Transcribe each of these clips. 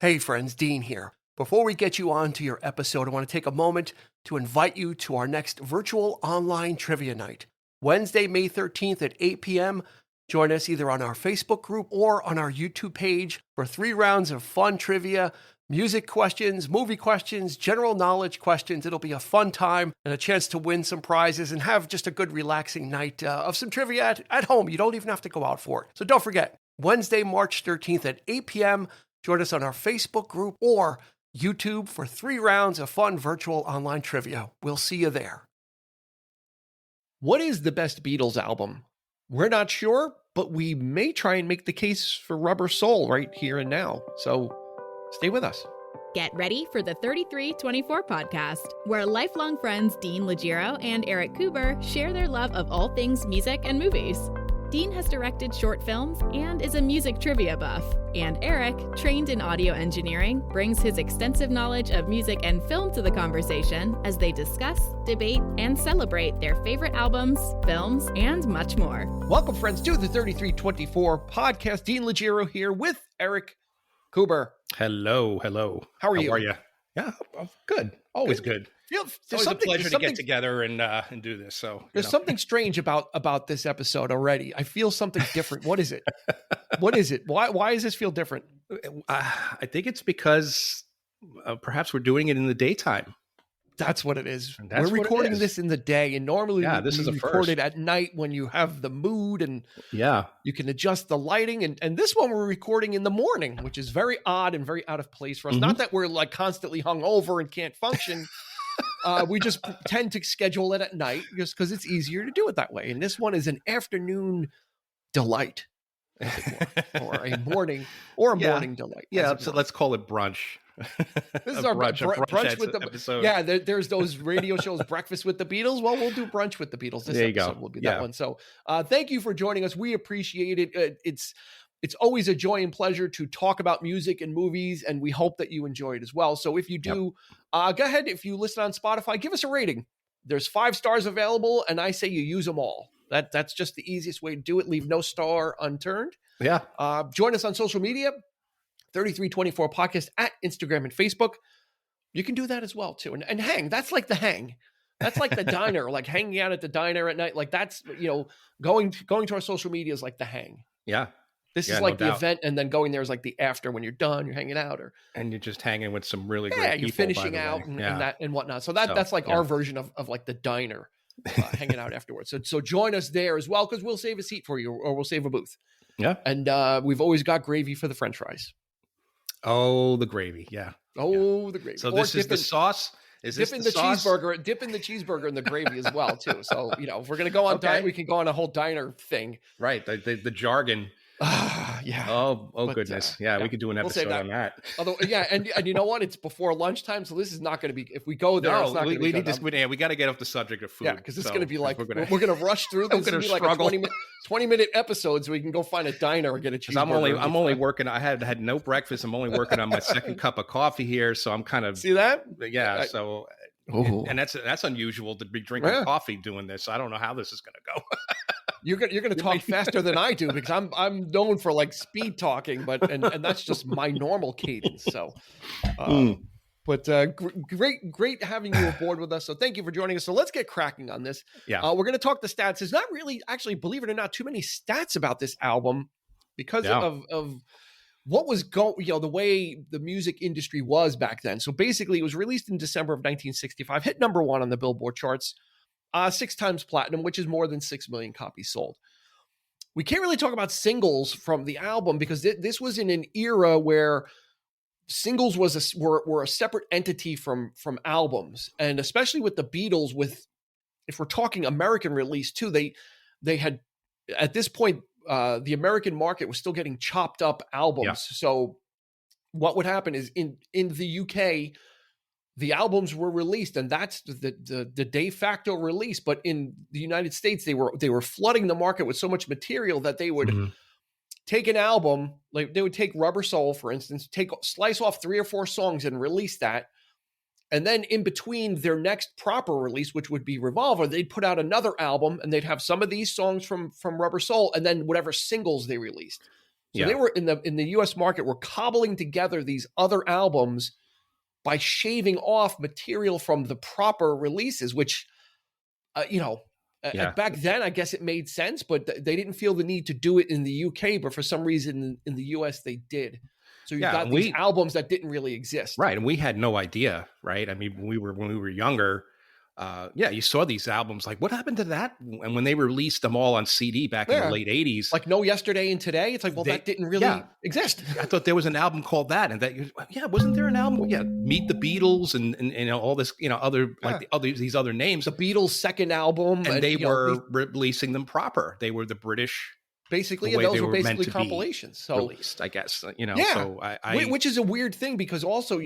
Hey friends, Dean here. Before we get you on to your episode, I want to take a moment to invite you to our next virtual online trivia night. Wednesday, May 13th at 8 p.m. Join us either on our Facebook group or on our YouTube page for 3 rounds of fun trivia, music questions, movie questions, general knowledge questions. It'll be a fun time and a chance to win some prizes and have just a good relaxing night of some trivia at home. You don't even have to go out for it. So don't forget, Wednesday, March 13th at 8 p.m. Join us on our Facebook group or YouTube for 3 rounds of fun virtual online trivia. We'll see you there. What is the best Beatles album? We're not sure, but we may try and make the case for Rubber Soul right here and now. So stay with us. Get ready for the 3324 podcast, where lifelong friends Dean Legiro and Eric Kuber share their love of all things music and movies. Dean has directed short films and is a music trivia buff. And Eric, trained in audio engineering, brings his extensive knowledge of music and film to the conversation as they discuss, debate, and celebrate their favorite albums, films, and much more. Welcome, friends, to the 3324 podcast. Dean Legiro here with Eric Kuber. Hello. How are you? How are you? Yeah, good. Always good. It's always a pleasure to get together and do this. So there's something strange about this episode already. I feel something different. What is it? What is it? Why does this feel different? I think it's because perhaps we're doing it in the daytime. That's what it is. We're recording this in the day, and normally this is record it at night when you have the mood and you can adjust the lighting. And this one we're recording in the morning, which is very odd and very out of place for us. Not that we're like constantly hungover and can't function. We just tend to schedule it at night just because it's easier to do it that way. And this one is an afternoon delight, or a morning delight. Yeah, so let's call it brunch. This is our brunch with the episode. Yeah, there's those radio shows, Breakfast with the Beatles. Well, we'll do brunch with the Beatles. This episode will be that one. So thank you for joining us. We appreciate it. It's always a joy and pleasure to talk about music and movies, and we hope that you enjoy it as well. So if you do, go ahead. If you listen on Spotify, give us a rating. There's 5 stars available, and I say you use them all. That's just the easiest way to do it. Leave no star unturned. Yeah. Join us on social media, 3324 Podcast at Instagram and Facebook. You can do that as well, too. And hang. That's like the hang. That's like the diner, like hanging out at the diner at night. Like that's, going to our social media is like the hang. Yeah. This is like the event, and then going there is like the after when you're done, you're hanging out, and you're just hanging with some really great people. You're finishing out and that and whatnot. So that's like our version of like the diner, hanging out afterwards. So join us there as well, because we'll save a seat for you, or we'll save a booth. Yeah, and we've always got gravy for the French fries. Oh, the gravy, the gravy. So this is the sauce. Is this the sauce? Dipping the cheesburger in the gravy as well too. So if we're gonna go on diet, we can go on a whole diner thing. Right, the jargon. Yeah. Oh, goodness. We could do an episode on that. Although, and you know what? It's before lunchtime, so this is not going to be. If we go there, it's not going to be. We got to get off the subject of food. Yeah, because it's going to be like we're going to rush through this. It's going to be like a 20-minute episode, so we can go find a diner or get a cheeseburger. I'm only working. I had no breakfast. I'm only working on my second cup of coffee here, so I'm kind of see that. Yeah. So, and that's unusual to be drinking coffee doing this. I don't know how this is going to go. You're going to talk faster than I do, because I'm known for like speed talking, but that's just my normal cadence. So, but great having you aboard with us. So thank you for joining us. So let's get cracking on this. Yeah, we're going to talk the stats. There's not really, actually, believe it or not, too many stats about this album because of what was the way the music industry was back then. So basically, it was released in December of 1965, hit number 1 on the Billboard charts. 6 times platinum, which is more than 6 million copies sold. We can't really talk about singles from the album because this was in an era where singles were a separate entity from albums, and especially with the Beatles. If we're talking American release too, they had at this point the American market was still getting chopped up albums. Yeah. So what would happen is in the UK, the albums were released, and that's the de facto release. But in the United States, they were flooding the market with so much material that they would take an album, like they would take Rubber Soul, for instance, slice off 3 or 4 songs and release that. And then in between their next proper release, which would be Revolver, they'd put out another album, and they'd have some of these songs from Rubber Soul, and then whatever singles they released. So they were in the US market, were cobbling together these other albums by shaving off material from the proper releases, which, back then, I guess it made sense, but they didn't feel the need to do it in the UK, but for some reason in the US they did. So you got these albums that didn't really exist. Right. And we had no idea, right? I mean, when we were younger, you saw these albums like, what happened to that? And when they released them all on CD back in the late 80s. Like No Yesterday and Today, it's like, well, that didn't really exist. I thought there was an album called that. And wasn't there an album? Yeah, Meet the Beatles and all this, these other names. The Beatles' second album. And they were releasing them proper. They were the British. Basically, and those were basically compilations. So released, I guess, So which is a weird thing because also,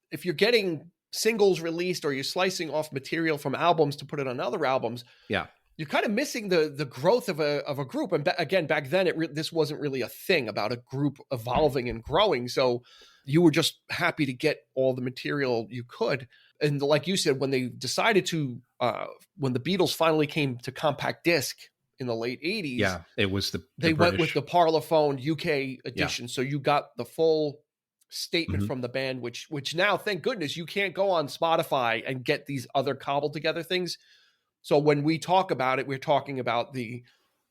if you're getting singles released or you're slicing off material from albums to put it on other albums, you're kind of missing the growth of a group. And again, back then, this wasn't really a thing about a group evolving and growing. So you were just happy to get all the material you could. And like you said, when they decided to, when the Beatles finally came to compact disc in the late 80s, it was they went with the Parlophone UK edition. So you got the full statement from the band, which now, thank goodness, you can't go on Spotify and get these other cobbled together things. So when we talk about it, we're talking about the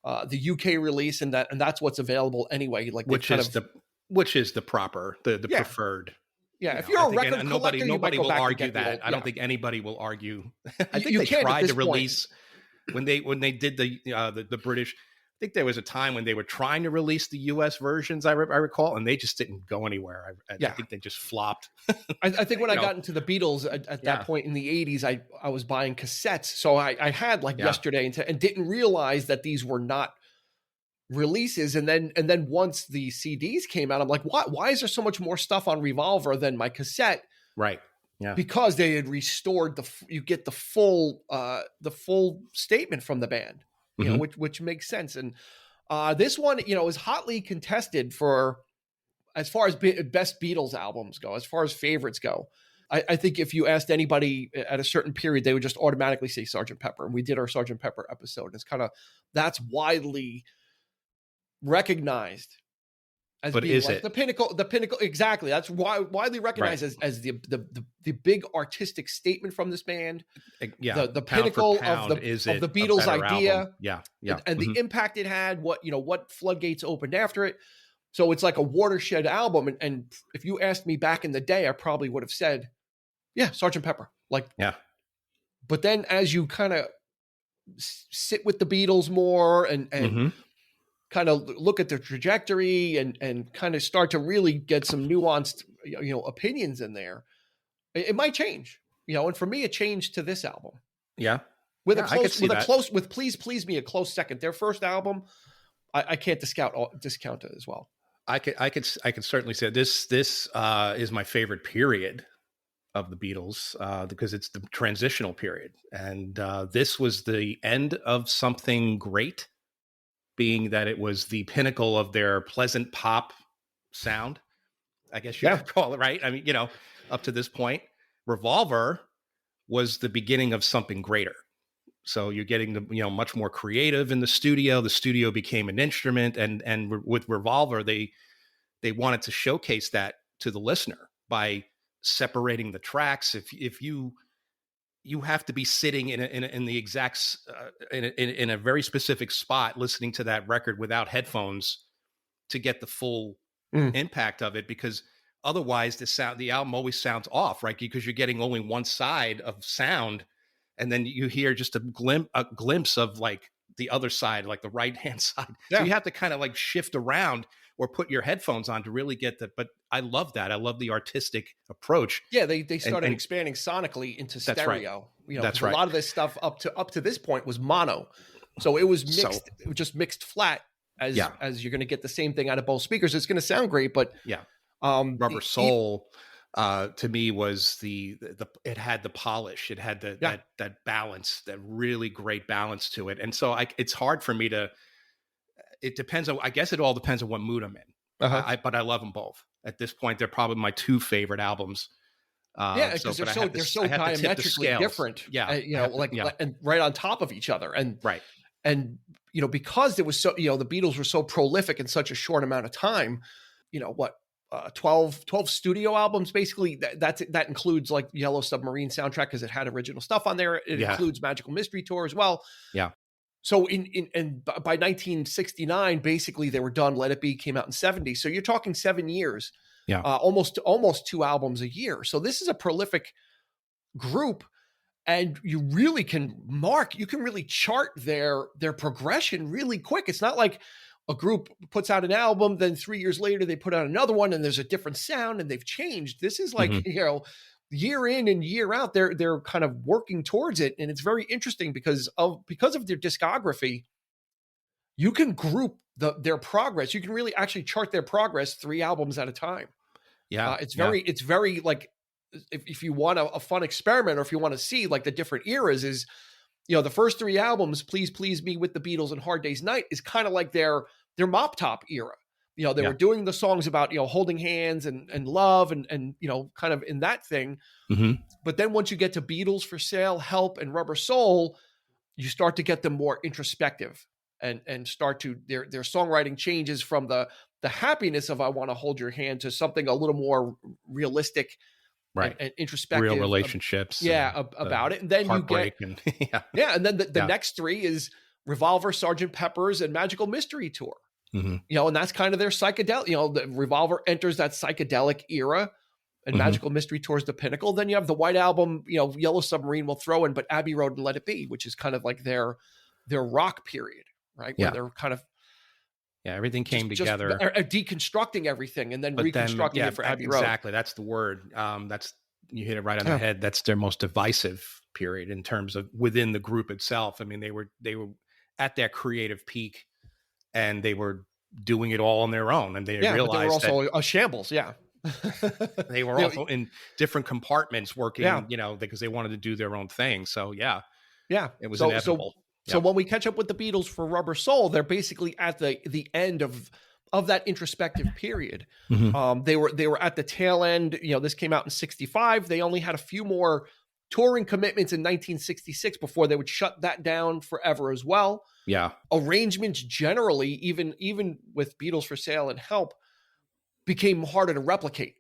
UK release, and that's what's available anyway. Like which is the proper, the preferred. Yeah, if you're a record collector, nobody will argue that. I don't think anybody will argue. I think they tried to release when they did the British. I think there was a time when they were trying to release the U.S. versions, I recall, and they just didn't go anywhere. I think they just flopped. I think when I got into the Beatles at that point in the 80s, I was buying cassettes. So I had Yesterday and didn't realize that these were not releases. And then once the CDs came out, I'm like, why is there so much more stuff on Revolver than my cassette? Right. Yeah. Because they had restored you get the full statement from the band. Which makes sense. And this one, is hotly contested for as far as best Beatles albums go, as far as favorites go. I think if you asked anybody at a certain period, they would just automatically say Sgt. Pepper. And we did our Sgt. Pepper episode. It's that's widely recognized as but being is it the pinnacle? Exactly. That's widely recognized as the big artistic statement from this band. Yeah, the pinnacle of the Beatles idea. Album? Yeah. And the impact it had. What floodgates opened after it. So it's like a watershed album. And if you asked me back in the day, I probably would have said, Sgt. Pepper. But then as you kind of sit with the Beatles more and kind of look at their trajectory and kind of start to really get some nuanced, opinions in there, it might change, and for me, it changed to this album. Yeah. With Please Please Me, a close second. Their first album, I can't discount it as well. I could certainly say this is my favorite period of the Beatles because it's the transitional period. And this was the end of something great, being that it was the pinnacle of their pleasant pop sound, I guess you could call it, right? I mean, up to this point, Revolver was the beginning of something greater. So you're getting much more creative in the studio. The studio became an instrument, and with Revolver, they wanted to showcase that to the listener by separating the tracks. If you have to be sitting in the exact in a very specific spot listening to that record without headphones to get the full impact of it, because otherwise the album always sounds off, right? Because you're getting only one side of sound, and then you hear just a glimpse of like the other side, like the right hand side. Yeah. So you have to kind of like shift around or put your headphones on to really get that. But I love that. I love the artistic approach. Yeah, they started expanding sonically into stereo. Right. That's right. A lot of this stuff up to this point was mono, so it was mixed. It was just mixed flat. As you're going to get the same thing out of both speakers. It's going to sound great, but Rubber Soul to me was it had the polish. It had that balance, that really great balance to it. And so it's hard for me to. It depends on. I guess it all depends on what mood I'm in. But I love them both. At this point, they're probably my two favorite albums. Because they're so diametrically different. Yeah, and right on top of each other. And right. And, because there was so, the Beatles were so prolific in such a short amount of time, 12 studio albums, basically that includes like Yellow Submarine soundtrack, because it had original stuff on there. It includes Magical Mystery Tour as well. Yeah. So by 1969, basically they were done. Let It Be came out in 70. So you're talking 7 years, almost 2 albums a year. So this is a prolific group, and you really can really chart their progression really quick. It's not like a group puts out an album, then 3 years later they put out another one and there's a different sound and they've changed. This is like, year in and year out, they're kind of working towards it. And it's very interesting because of their discography. You can group their progress. You can really actually chart their progress 3 albums at a time. Yeah. It's very like, if you want a fun experiment, or if you want to see like the different eras, is, the first 3 albums, Please Please Me, With the Beatles, and Hard Day's Night, is kind of like their Mop Top era. They were doing the songs about, holding hands and love and kind of in that thing. Mm-hmm. But then once you get to Beatles for Sale, Help, and Rubber Soul, you start to get them more introspective and start to, their songwriting changes from the happiness of I Want to Hold Your Hand to something a little more realistic, right, and introspective, real relationships, about it. And then you get, and then the next 3 is Revolver, Sgt. Pepper's, and Magical Mystery Tour. Mm-hmm. And that's kind of their psychedelic, the Revolver enters that psychedelic era, and Magical Mystery Tour is the pinnacle. Then you have the White Album, Yellow Submarine will throw in, but Abbey Road and Let It Be, which is kind of like their rock period, right? Where they're kind of, everything came together, deconstructing everything and then reconstructing it for Abbey Road. Exactly. That's the word. You hit it right on the head. That's their most divisive period in terms of within the group itself. I mean, they were at their creative peak, and they were doing it all on their own. And they realized they were also a shambles. Yeah. They were also in different compartments working, because they wanted to do their own thing. So it was inevitable. So when we catch up with the Beatles for Rubber Soul, they're basically at the end of that introspective period. Mm-hmm. They were at the tail end. This came out in 65. They only had a few more touring commitments in 1966 before they would shut that down forever as well. Yeah. Arrangements generally, even with Beatles for Sale and Help, became harder to replicate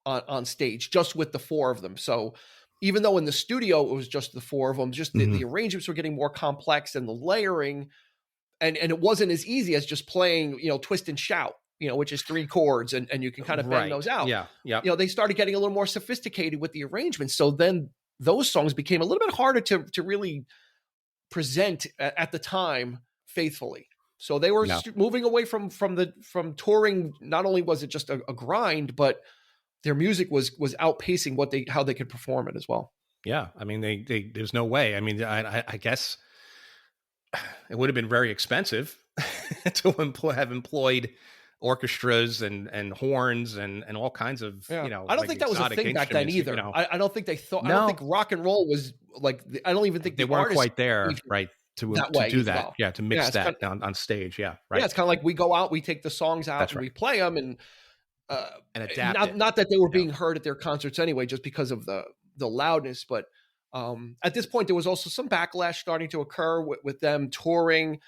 on stage, just with the 4 of them. So even though in the studio it was just the 4 of them, just the arrangements were getting more complex, and the layering, and it wasn't as easy as just playing, Twist and Shout, which is 3 chords, and you can kind of bang those out. Yeah. They started getting a little more sophisticated with the arrangements. So then those songs became a little bit harder to really present at the time faithfully. So they were moving away from touring. Not only was it just a grind, but their music was outpacing how they could perform it as well. Yeah. I mean, they there's no way. I mean, I guess it would have been very expensive to have employed orchestras and horns and all kinds of, I don't think that was a thing back then either. I don't think they thought, I don't think rock and roll was like, I don't even think they weren't quite there, right? To do that. Well. Yeah. To mix that on stage. Yeah. Right. Yeah. It's kind of like we go out, we take the songs out, and we play them, and adapt. Not that they were being heard at their concerts anyway, just because of the loudness. But at this point, there was also some backlash starting to occur with them touring.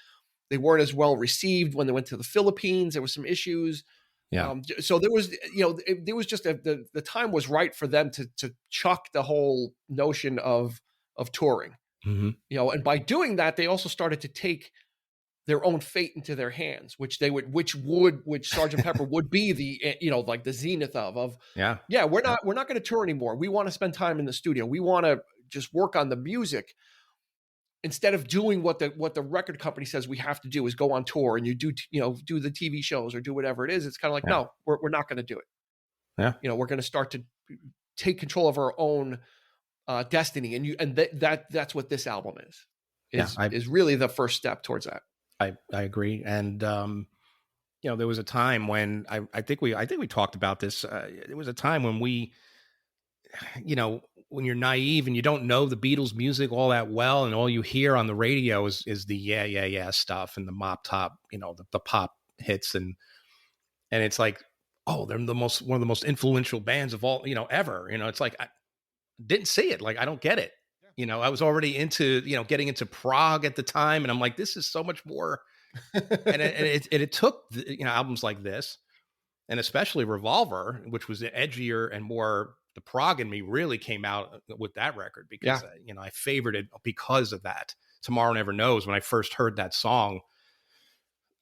They weren't as well received when they went to the Philippines. There were some issues. Yeah. So there was, there was just the time was right for them to chuck the whole notion of touring. Mm-hmm. And by doing that, they also started to take their own fate into their hands, which Sgt. Pepper would be the, like the zenith of we're not going to tour anymore. We want to spend time in the studio. We want to just work on the music instead of doing what the record company says we have to do, is go on tour and you do the TV shows or do whatever it is. It's kind of like, no, we're not going to do it. Yeah. We're going to start to take control of our own destiny. And that's what this album is really the first step towards that. I agree. And, there was a time when I think we talked about this. There was a time when we, when you're naive and you don't know the Beatles music all that well, and all you hear on the radio is the yeah stuff and the Mop Top, the pop hits, and it's like, oh, they're one of the most influential bands of all, ever. It's like, I didn't see it. Like, I don't get it. I was already into, getting into prog at the time. And I'm like, this is so much more. And it took, albums like this, and especially Revolver, which was edgier and more, the prog in me really came out with that record because, I favored it because of that. Tomorrow Never Knows. When I first heard that song,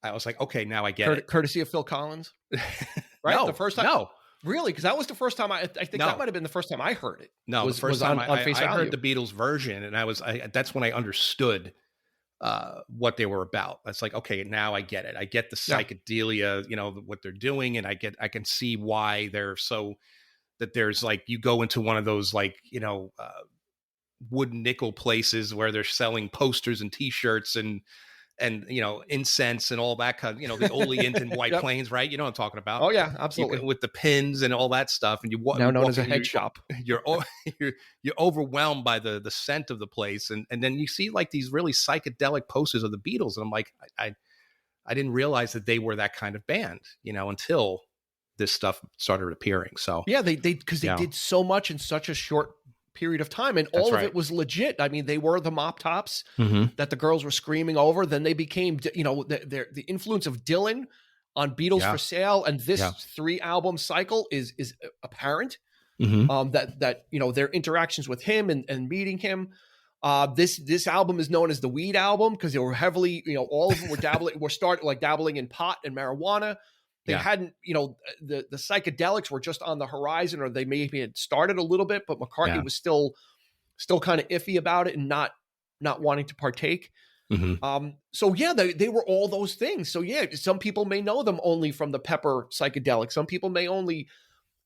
I was like, okay, now I get it. Courtesy of Phil Collins, right? No, the first time. No. Really? Because that was the first time I think that might have been the first time I heard it. No, the first time I heard the Beatles version, and that's when I understood what they were about. That's like, okay, now I get it. I get the psychedelia, what they're doing, and I can see why they're so, that there's like, you go into one of those like, wood nickel places where they're selling posters and T-shirts and incense and all that kind of, the Oleant and White Plains, right? You know what I'm talking about? Oh yeah, absolutely. With the pins and all that stuff, and now known as a head shop. You're overwhelmed by the scent of the place, and then you see like these really psychedelic posters of the Beatles, and I'm like, I didn't realize that they were that kind of band, until this stuff started appearing. So yeah, they did so much in such a short period of time, and all of it was legit. I mean, they were the mop tops that the girls were screaming over. Then they became, the influence of Dylan on Beatles for Sale, and this 3-album cycle is apparent. That their interactions with him and meeting him. This album is known as the Weed album because they were heavily, all of them were dabbling in pot and marijuana. They hadn't, the psychedelics were just on the horizon, or they maybe had started a little bit, but McCartney was still kind of iffy about it and not wanting to partake. So yeah, they were all those things. So yeah, some people may know them only from the Pepper psychedelic. Some people may only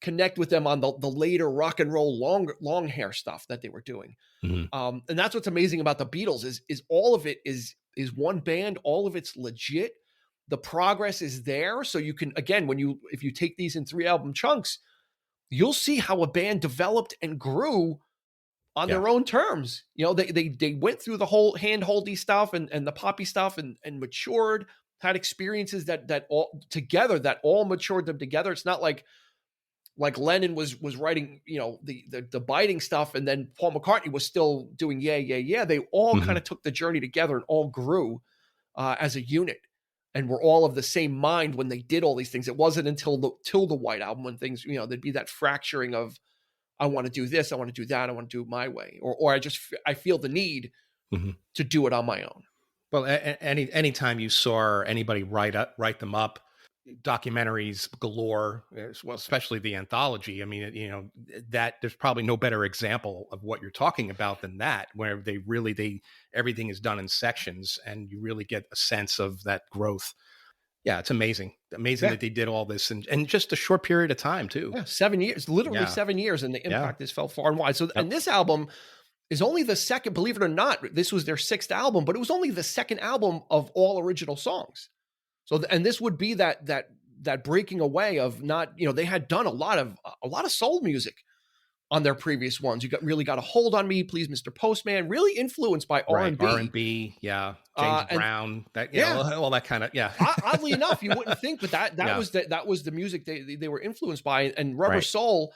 connect with them on the later rock and roll long hair stuff that they were doing. And that's what's amazing about the Beatles is all of it is one band. All of it's legit. The progress is there. So you can, again, if you take these in 3-album chunks, you'll see how a band developed and grew on their own terms. They went through the whole hand-holdy stuff and the poppy stuff and matured, had experiences that all matured them together. It's not like Lennon was writing, the biting stuff, and then Paul McCartney was still doing yeah. They all kind of took the journey together and all grew as a unit. And were all of the same mind when they did all these things. It wasn't until the White Album when things, there'd be that fracturing of, I want to do this, I want to do that, I want to do it my way, or I feel the need to do it on my own. Well, anytime you saw anybody write them up, documentaries galore, well, especially the anthology. I mean, that there's probably no better example of what you're talking about than that, where everything is done in sections and you really get a sense of that growth. Yeah, it's amazing that they did all this in just a short period of time too. Yeah, 7 years, literally 7 years, and the impact is felt far and wide. So, and this album is only the second, believe it or not, this was their 6th album, but it was only the 2nd album of all original songs. So, and this would be that breaking away of not, they had done a lot of soul music on their previous ones. You really got a hold on me, please, Mr. Postman. Really influenced by R&B. R&B, James Brown, all that kind of Oddly enough, you wouldn't think, but that was the music they were influenced by. And Rubber Soul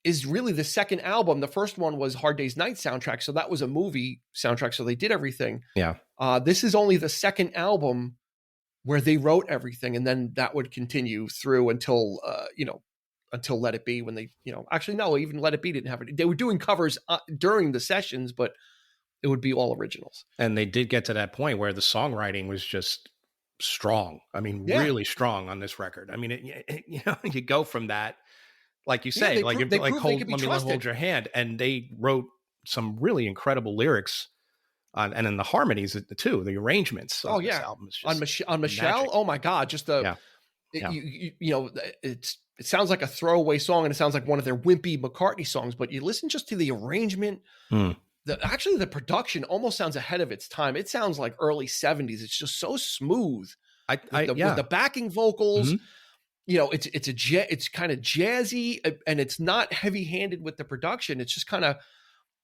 is really the 2nd album. The first one was Hard Day's Night soundtrack, so that was a movie soundtrack. So they did everything. Yeah. This is only the 2nd album where they wrote everything, and then that would continue through until Let It Be, when they, actually, no, even Let It Be didn't have it. They were doing covers during the sessions, but it would be all originals. And they did get to that point where the songwriting was just strong. I mean, really strong on this record. I mean, you go from that, like you say, let me hold your hand. And they wrote some really incredible lyrics. And in the harmonies too, the arrangements. This album is just on Michelle. Magic. Oh my God! Just it sounds like a throwaway song, and it sounds like one of their wimpy McCartney songs. But you listen just to the arrangement. The production almost sounds ahead of its time. It sounds like early 70s. It's just so smooth. With the backing vocals. It's kind of jazzy, and it's not heavy-handed with the production. It's just kind of.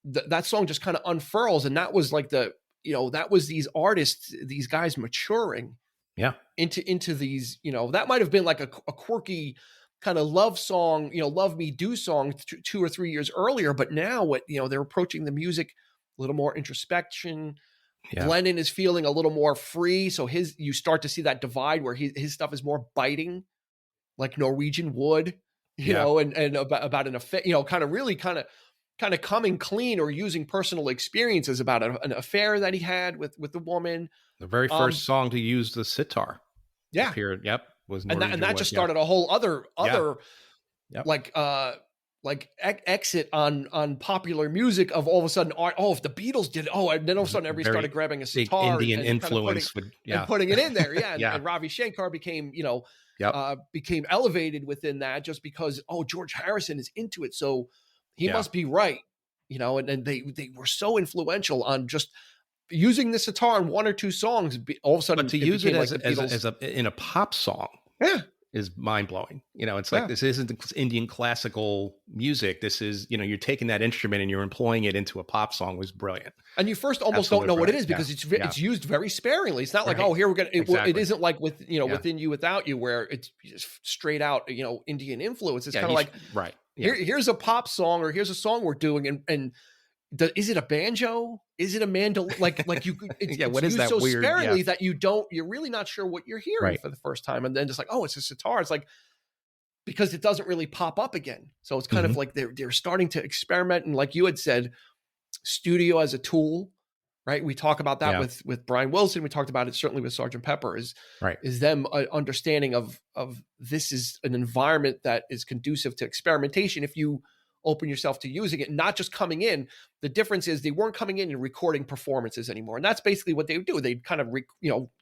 That song just kind of unfurls, and that was like that was these artists, these guys maturing into these, that might have been like a quirky kind of love song, love me do song 2 or 3 years earlier, but now they're approaching the music a little more introspection. Yeah. Lennon is feeling a little more free. So you start to see that divide where his stuff is more biting, like Norwegian Wood, you know, and about an affair, you know, kind of coming clean or using personal experiences about an affair that he had with the woman. The very first song to use the sitar. Yeah. Appeared, was Norwegian and that just started a whole other exit on popular music of all of a sudden, if the Beatles did it, and then all of a sudden everybody started grabbing a sitar Indian influence and putting it in there. And Ravi Shankar became, became elevated within that just because, George Harrison is into it. So he must be right, and they were so influential on just using the sitar in one or two songs. All of a sudden, but to use it in a pop song, is mind blowing. It's like this isn't Indian classical music. This is, you're taking that instrument and you're employing it into a pop song was brilliant. And you first almost don't know what it is because it's used very sparingly. It's not like, here we're going to, it isn't like with, Within You, Without You, where it's just straight out, Indian influence. It's kind of like, here's a pop song or here's a song we're doing. And is it a banjo? Is it a mandolin? Like you, it's what is that so weird? Sparingly that you're really not sure what you're hearing for the first time. And then just like, it's a sitar. It's like, because it doesn't really pop up again. So it's kind of like they're starting to experiment. And like you had said, studio as a tool, right? We talk about that with Brian Wilson. We talked about it certainly with Sgt. Pepper is them understanding of this is an environment that is conducive to experimentation. If you open yourself to using it, not just coming in. The difference is they weren't coming in and recording performances anymore. And that's basically what they would do. They'd kind of,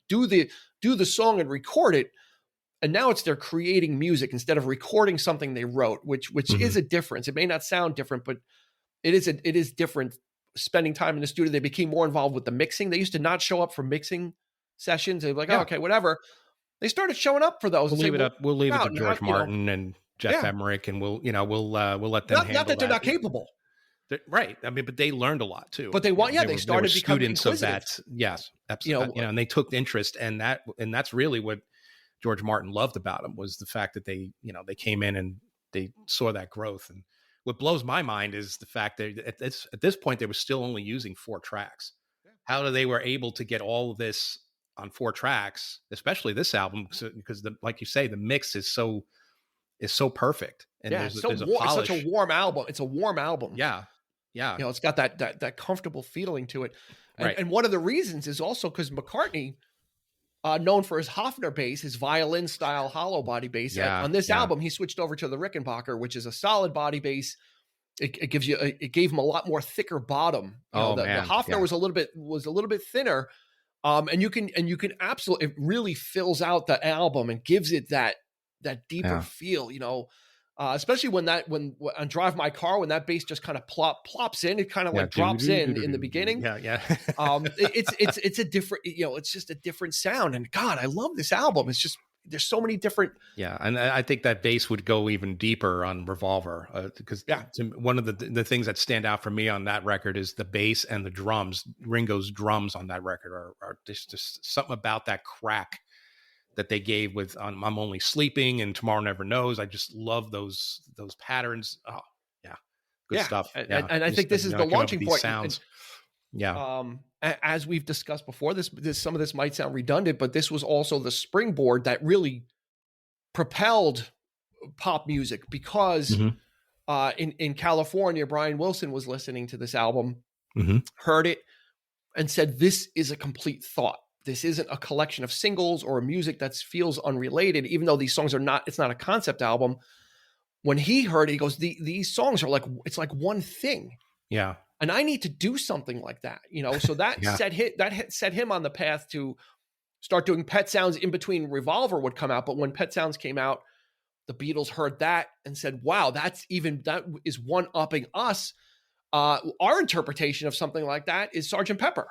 do the song and record it. And now they're creating music instead of recording something they wrote, which is a difference. It may not sound different, but it is different. Spending time in the studio, they became more involved with the mixing. They used to not show up for mixing sessions. They'd be like, okay, whatever. They started showing up for those. We'll leave it to George Martin and Jeff Emmerich, and we'll let them handle not that they're not capable. Right. I mean, but they learned a lot too. But they started becoming students of that. Yes, absolutely. And they took interest, and that's really what George Martin loved about them was the fact that they came in and they saw that growth. And what blows my mind is the fact that at this point they were still only using 4 tracks. How they were able to get all of this on 4 tracks, especially this album, because like you say, the mix is so perfect. And there's a polish. It's such a warm album. It's a warm album. Yeah. It's got that comfortable feeling to it. And one of the reasons is also because McCartney, known for his Hofner bass, his violin style hollow body bass. On this album, he switched over to the Rickenbacker, which is a solid body bass. It gave him a lot more thicker bottom. The Hofner was a little bit thinner. And you can absolutely, it really fills out the album and gives it that deeper feel, especially when on Drive My Car, when that bass just kind of plops in, it kind of like drops in the beginning. It's a different, it's just a different sound. And God, I love this album. It's just, there's so many different. Yeah. And I think that bass would go even deeper on Revolver because one of the things that stand out for me on that record is the bass and the drums. Ringo's drums on that record are just something about that crack that they gave with I'm Only Sleeping and Tomorrow Never Knows. I just love those patterns. Oh, yeah. Good stuff. And I think this is the launching point. Sounds. As we've discussed before, this some of this might sound redundant, but this was also the springboard that really propelled pop music because in California, Brian Wilson was listening to this album, heard it, and said, this is a complete thought. This isn't a collection of singles or music that feels unrelated, even though these songs it's not a concept album. When he heard it, he goes, these songs are it's like one thing. Yeah. And I need to do something like that, so that set him on the path to start doing Pet Sounds in between Revolver would come out. But when Pet Sounds came out, the Beatles heard that and said, wow, that is one-upping us. Our interpretation of something like that is Sgt. Pepper.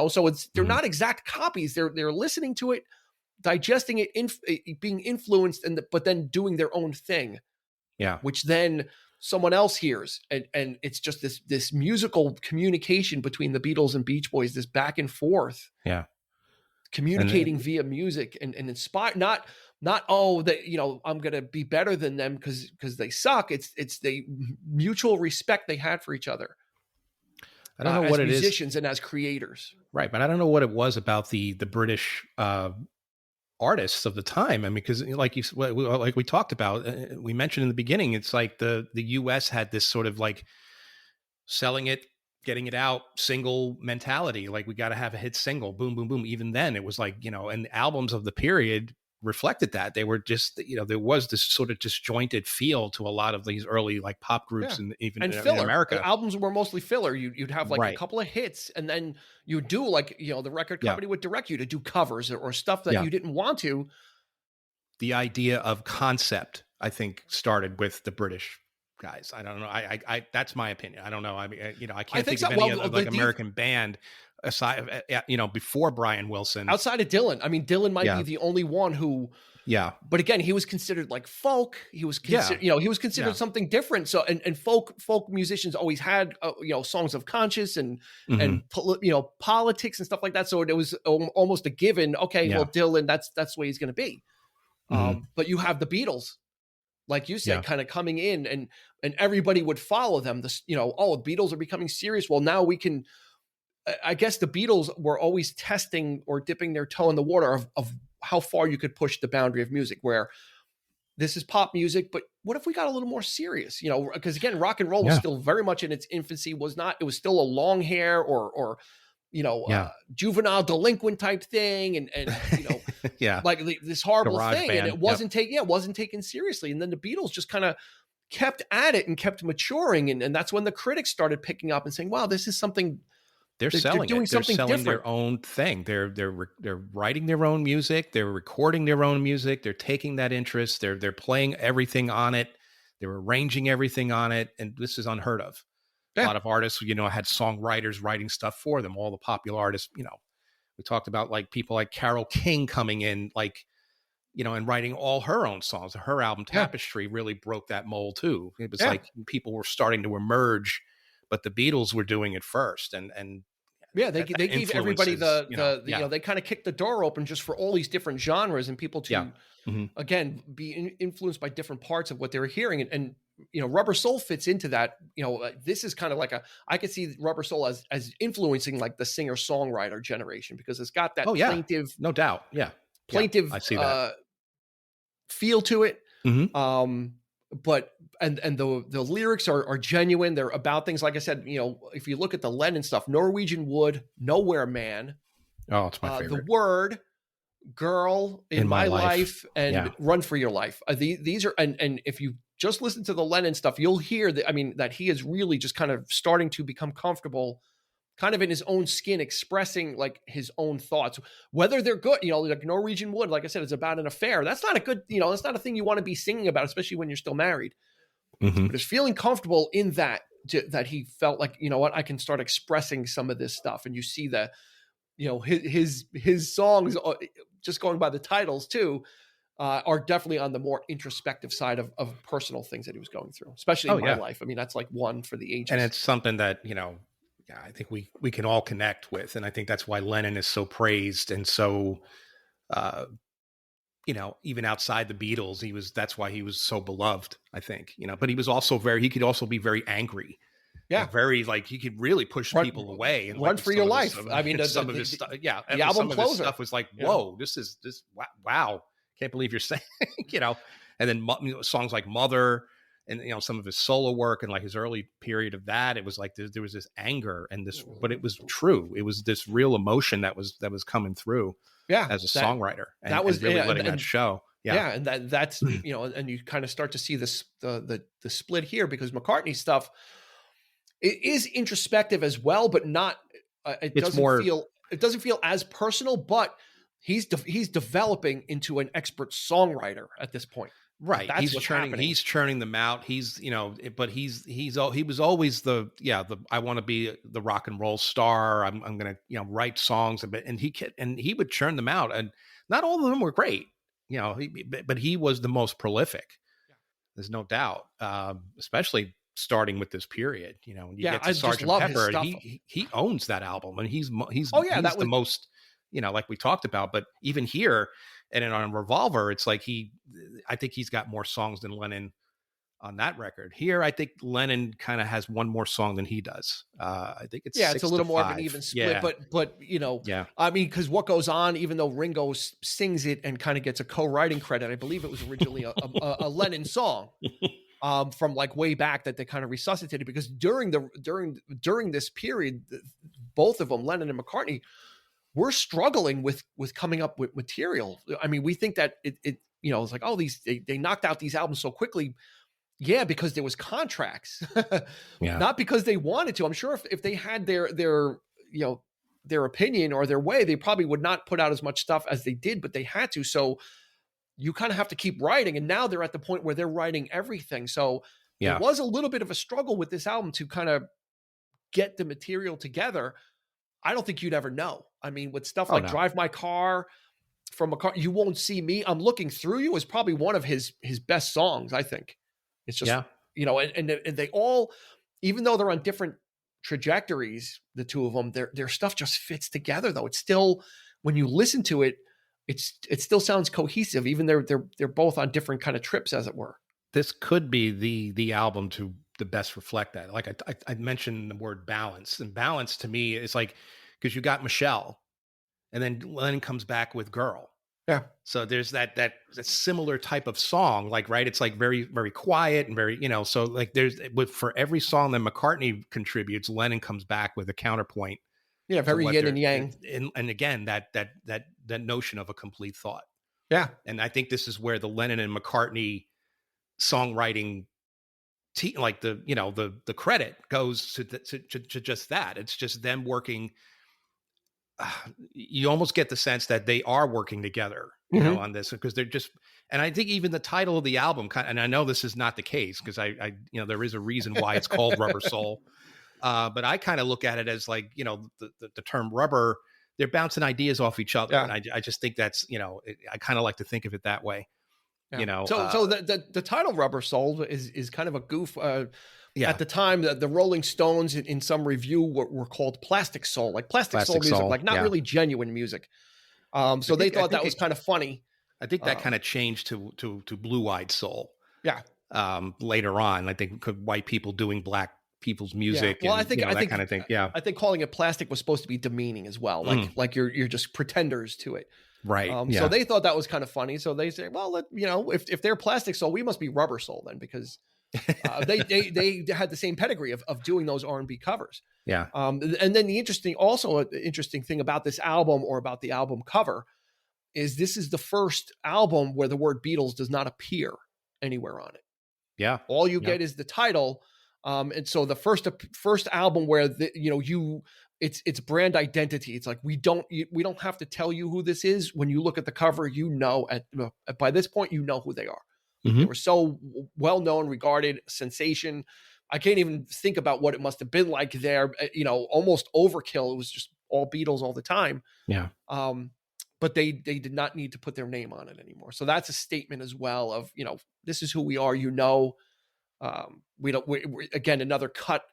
So they're not exact copies. They're listening to it, digesting it, being influenced, but then doing their own thing. Yeah. Which then someone else hears. And it's just this musical communication between the Beatles and Beach Boys, this back and forth. Yeah. Communicating via music and inspire, not that, I'm going to be better than them because they suck. It's the mutual respect they had for each other. I don't know as what it is. Musicians and as creators. Right. But I don't know what it was about the British artists of the time. I mean, because like we talked about, we mentioned in the beginning, it's like the US had this sort of like selling it, getting it out, single mentality. Like we got to have a hit single, boom, boom, boom. Even then it was like, and albums of the period reflected that. They were just, there was this sort of disjointed feel to a lot of these early like pop groups, and even in America. The albums were mostly filler. You'd have like right. a couple of hits, and then you do like, the record company would direct you to do covers or stuff that you didn't want to. The idea of concept, I think, started with the British guys. I don't know. I that's my opinion. I don't know. I mean, I can't think of any other like American band aside, before Brian Wilson, outside of Dylan. I mean, Dylan might be the only one who. Yeah. But again, he was considered like folk. He was considered, he was considered something different. So, and folk musicians always had, songs of conscience and politics and stuff like that. So it was almost a given. Okay, well, Dylan, that's the way he's going to be. But you have the Beatles, like you said, kind of coming in, and everybody would follow them. The Beatles are becoming serious. Well, now we can. I guess the Beatles were always testing or dipping their toe in the water of how far you could push the boundary of music, where this is pop music, but what if we got a little more serious? Because again, rock and roll was still very much in its infancy. It was still a long hair or juvenile delinquent type thing. And like this horrible Garage thing. band. And it wasn't taken seriously. And then the Beatles just kind of kept at it and kept maturing. And that's when the critics started picking up and saying, wow, this is something. They're selling doing it. They're something selling different. Their own thing. They're writing their own music. They're recording their own music. They're taking that interest. They're playing everything on it. They're arranging everything on it. And this is unheard of. A lot of artists, had songwriters writing stuff for them. All the popular artists, we talked about like people like Carole King coming in, like, and writing all her own songs. Her album Tapestry really broke that mold too. It was like people were starting to emerge, but the Beatles were doing it first. And they gave everybody they kind of kicked the door open just for all these different genres and people to, again, be influenced by different parts of what they were hearing. And Rubber Soul fits into that. This is kind of like I could see Rubber Soul as influencing like the singer-songwriter generation, because it's got that plaintive, no doubt. Plaintive I see that. Feel to it. But and the lyrics are genuine. They're about things, like I said, if you look at the Lennon stuff, Norwegian Wood, Nowhere Man, it's my favorite. The Word, Girl in My Life, and Run for Your Life. These are, and if you just listen to the Lennon stuff, you'll hear that he is really just kind of starting to become comfortable kind of in his own skin, expressing like his own thoughts, whether they're good, like Norwegian Wood, like I said, it's about an affair. That's not a good, that's not a thing you want to be singing about, especially when you're still married. But it's feeling comfortable in that he felt like, what, I can start expressing some of this stuff. And you see that, his songs, just going by the titles too, are definitely on the more introspective side of personal things that he was going through, especially in My Life. I mean, that's like one for the ages. And it's something that, I think we can all connect with. And I think that's why Lennon is so praised and so, even outside the Beatles, that's why he was so beloved, I think, but he was also he could also be very angry. Yeah. Very like, he could really push people away and Run for Your Life. I mean, some of his stuff. Yeah. The album closer. His stuff was like, whoa, this wow. Can't believe you're saying, and then songs like Mother, and some of his solo work and like his early period of that, it was like there was this anger and this, but it was true. It was this real emotion that was coming through. As a songwriter, and that was really letting that show. And that's and you kind of start to see this the split here, because McCartney's stuff, it is introspective as well, but not. It doesn't feel as personal, but he's developing into an expert songwriter at this point. Right. That's he's churning them out. He's, but he was always the I want to be the rock and roll star. I'm going to, write songs, and he would churn them out, and not all of them were great, but he was the most prolific. There's no doubt. Especially starting with this period, you get to Sgt. Pepper, and he owns that album, and he's the most, like we talked about, but even here, and on Revolver, it's like I think he's got more songs than Lennon on that record. Here, I think Lennon kind of has one more song than he does. I think it's it's a little more of an 6-5. even split, Yeah. but Yeah. I mean, because What Goes On, even though Ringo sings it and kind of gets a co-writing credit, I believe it was originally a Lennon song from like way back that they kind of resuscitated, because during this period, both of them, Lennon and McCartney, were struggling with coming up with material. I mean, we think that it it's like, oh, they knocked out these albums so quickly. Yeah, because there was contracts, Yeah. not because they wanted to. I'm sure if they had their opinion or their way, they probably would not put out as much stuff as they did, but they had to. So you kind of have to keep writing. And now they're at the point where they're writing everything. So Yeah. it was a little bit of a struggle with this album to kind of get the material together. I don't think you'd ever know. I mean, with stuff like Drive My Car, From a Car, You Won't See Me, I'm Looking Through You is probably one of his best songs, I think. It's just, and they all, even though they're on different trajectories, the two of them, their stuff just fits together though. It's still, when you listen to it, it still sounds cohesive, even they're both on different kind of trips, as it were. This could be the album to the best reflect that. Like I mentioned the word balance, and balance to me is like, because you got Michelle, and then Lennon comes back with Girl. Yeah. So there's that similar type of song, like, right. It's like very, very quiet and very, so like for every song that McCartney contributes, Lennon comes back with a counterpoint. Yeah. Very yin and yang. And again, that notion of a complete thought. Yeah. And I think this is where the Lennon and McCartney songwriting, like the credit goes to just that. It's just them working. You almost get the sense that they are working together, on this, because they're just, and I think even the title of the album, and I know this is not the case, because I there is a reason why it's called Rubber Soul. But I kind of look at it as like, the term rubber, they're bouncing ideas off each other. Yeah. And I just think that's, I kind of like to think of it that way. Yeah. So the title Rubber Soul is kind of a goof. At the time, the Rolling Stones in some review were called Plastic Soul, like plastic soul music, like not really genuine music. So they thought that was kind of funny. I think that kind of changed to Blue Eyed Soul. Yeah. Later on, I think white people doing black people's music. Yeah. Well, and, I think that kind of thing. Yeah. I think calling it plastic was supposed to be demeaning as well. Like you're just pretenders to it. Right. So they thought that was kind of funny. So they say, well, if they're Plastic Soul, we must be Rubber Soul then, because they had the same pedigree of doing those R&B covers. Yeah. And then the interesting thing about this album, or about the album cover, is this is the first album where the word Beatles does not appear anywhere on it. Yeah. All you get is the title. And so the first album where it's brand identity. It's like, we don't have to tell you who this is. When you look at the cover, by this point, you know who they are. Mm-hmm. They were so well known, regarded, sensation. I can't even think about what it must have been like there. Almost overkill. It was just all Beatles all the time. Yeah. But they did not need to put their name on it anymore. So that's a statement as well of, this is who we are. We again, another cut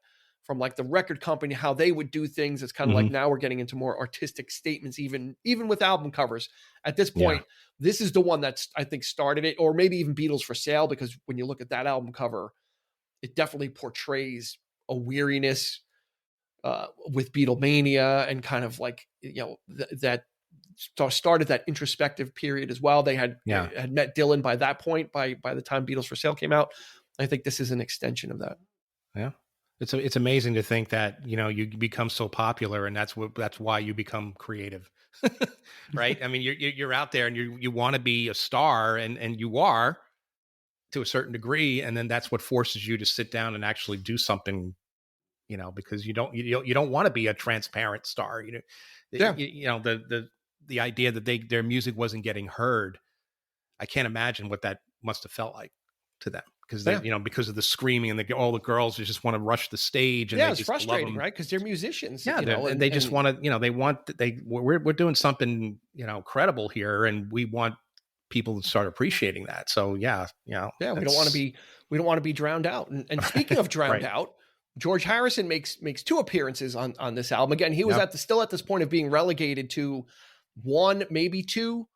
from like the record company, how they would do things. It's kind of like, now we're getting into more artistic statements, even with album covers. At this point, this is the one that's, I think, started it, or maybe even Beatles for Sale, because when you look at that album cover, it definitely portrays a weariness with Beatlemania, and kind of like, that started that introspective period as well. They had met Dylan by that point, by the time Beatles for Sale came out. I think this is an extension of that. Yeah. It's amazing to think that, you become so popular, and that's why you become creative, right? I mean, you're out there and you want to be a star, and you are to a certain degree. And then that's what forces you to sit down and actually do something, because you don't want to be a transparent star. The idea that their music wasn't getting heard. I can't imagine what that must've felt like to them. Because because of the screaming, and all the girls just want to rush the stage, and it's frustrating, right? Because they're musicians, and they just want to, we're doing something credible here, and we want people to start appreciating that. So we don't want to be drowned out. And speaking of drowned out, George Harrison makes 2 appearances on this album. Again, he was still at this point of being relegated to 1, maybe 2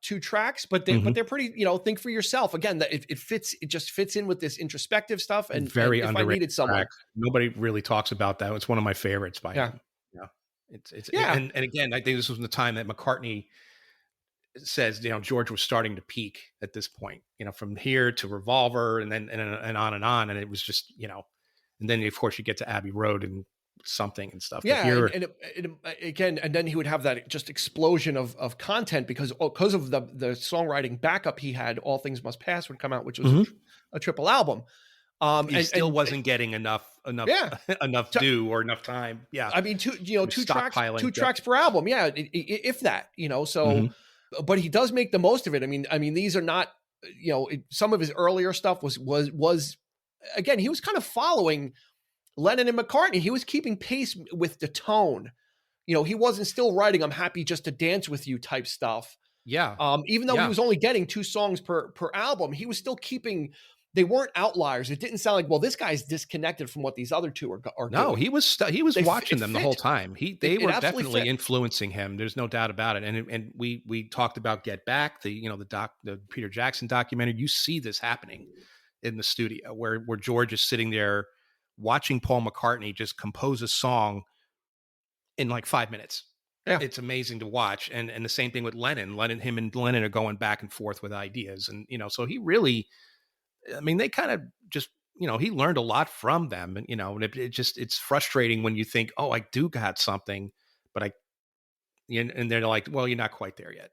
two tracks, but they're pretty, think for yourself. Again, that it just fits in with this introspective stuff. And Very if I underrated needed someone, track. Nobody really talks about that. It's one of my favorites by yeah, him. Yeah. It's yeah, and again, I think this was the time that McCartney says, George was starting to peak at this point, from here to Revolver and then and on and on. And it was just, and then of course you get to Abbey Road and something and stuff. yeah. Here, And again, and then he would have that just explosion of content because of the songwriting backup he had. All Things Must Pass would come out, which was a triple album. He still wasn't getting enough yeah. due or enough time. Yeah. I mean, two tracks per album. Yeah. If that, so, but he does make the most of it. I mean, these are not, some of his earlier stuff was again, he was kind of following Lennon and McCartney. He was keeping pace with the tone. He wasn't still writing "I'm happy just to dance with you" type stuff. Yeah. Even though he was only getting 2 songs per album, he was still keeping. They weren't outliers. It didn't sound like, well, this guy's disconnected from what these other two are no, doing. he was watching them the whole time. They were definitely fit. influencing him. There's no doubt about it. And we talked about Get Back, the Peter Jackson documentary. You see this happening in the studio where George is sitting there watching Paul McCartney just compose a song in like 5 minutes. Yeah. It's amazing to watch. And the same thing with Lennon. Him and Lennon are going back and forth with ideas. And, so he really, they kind of just, he learned a lot from them. And, and it's frustrating when you think, oh, I do got something, but and they're like, well, you're not quite there yet.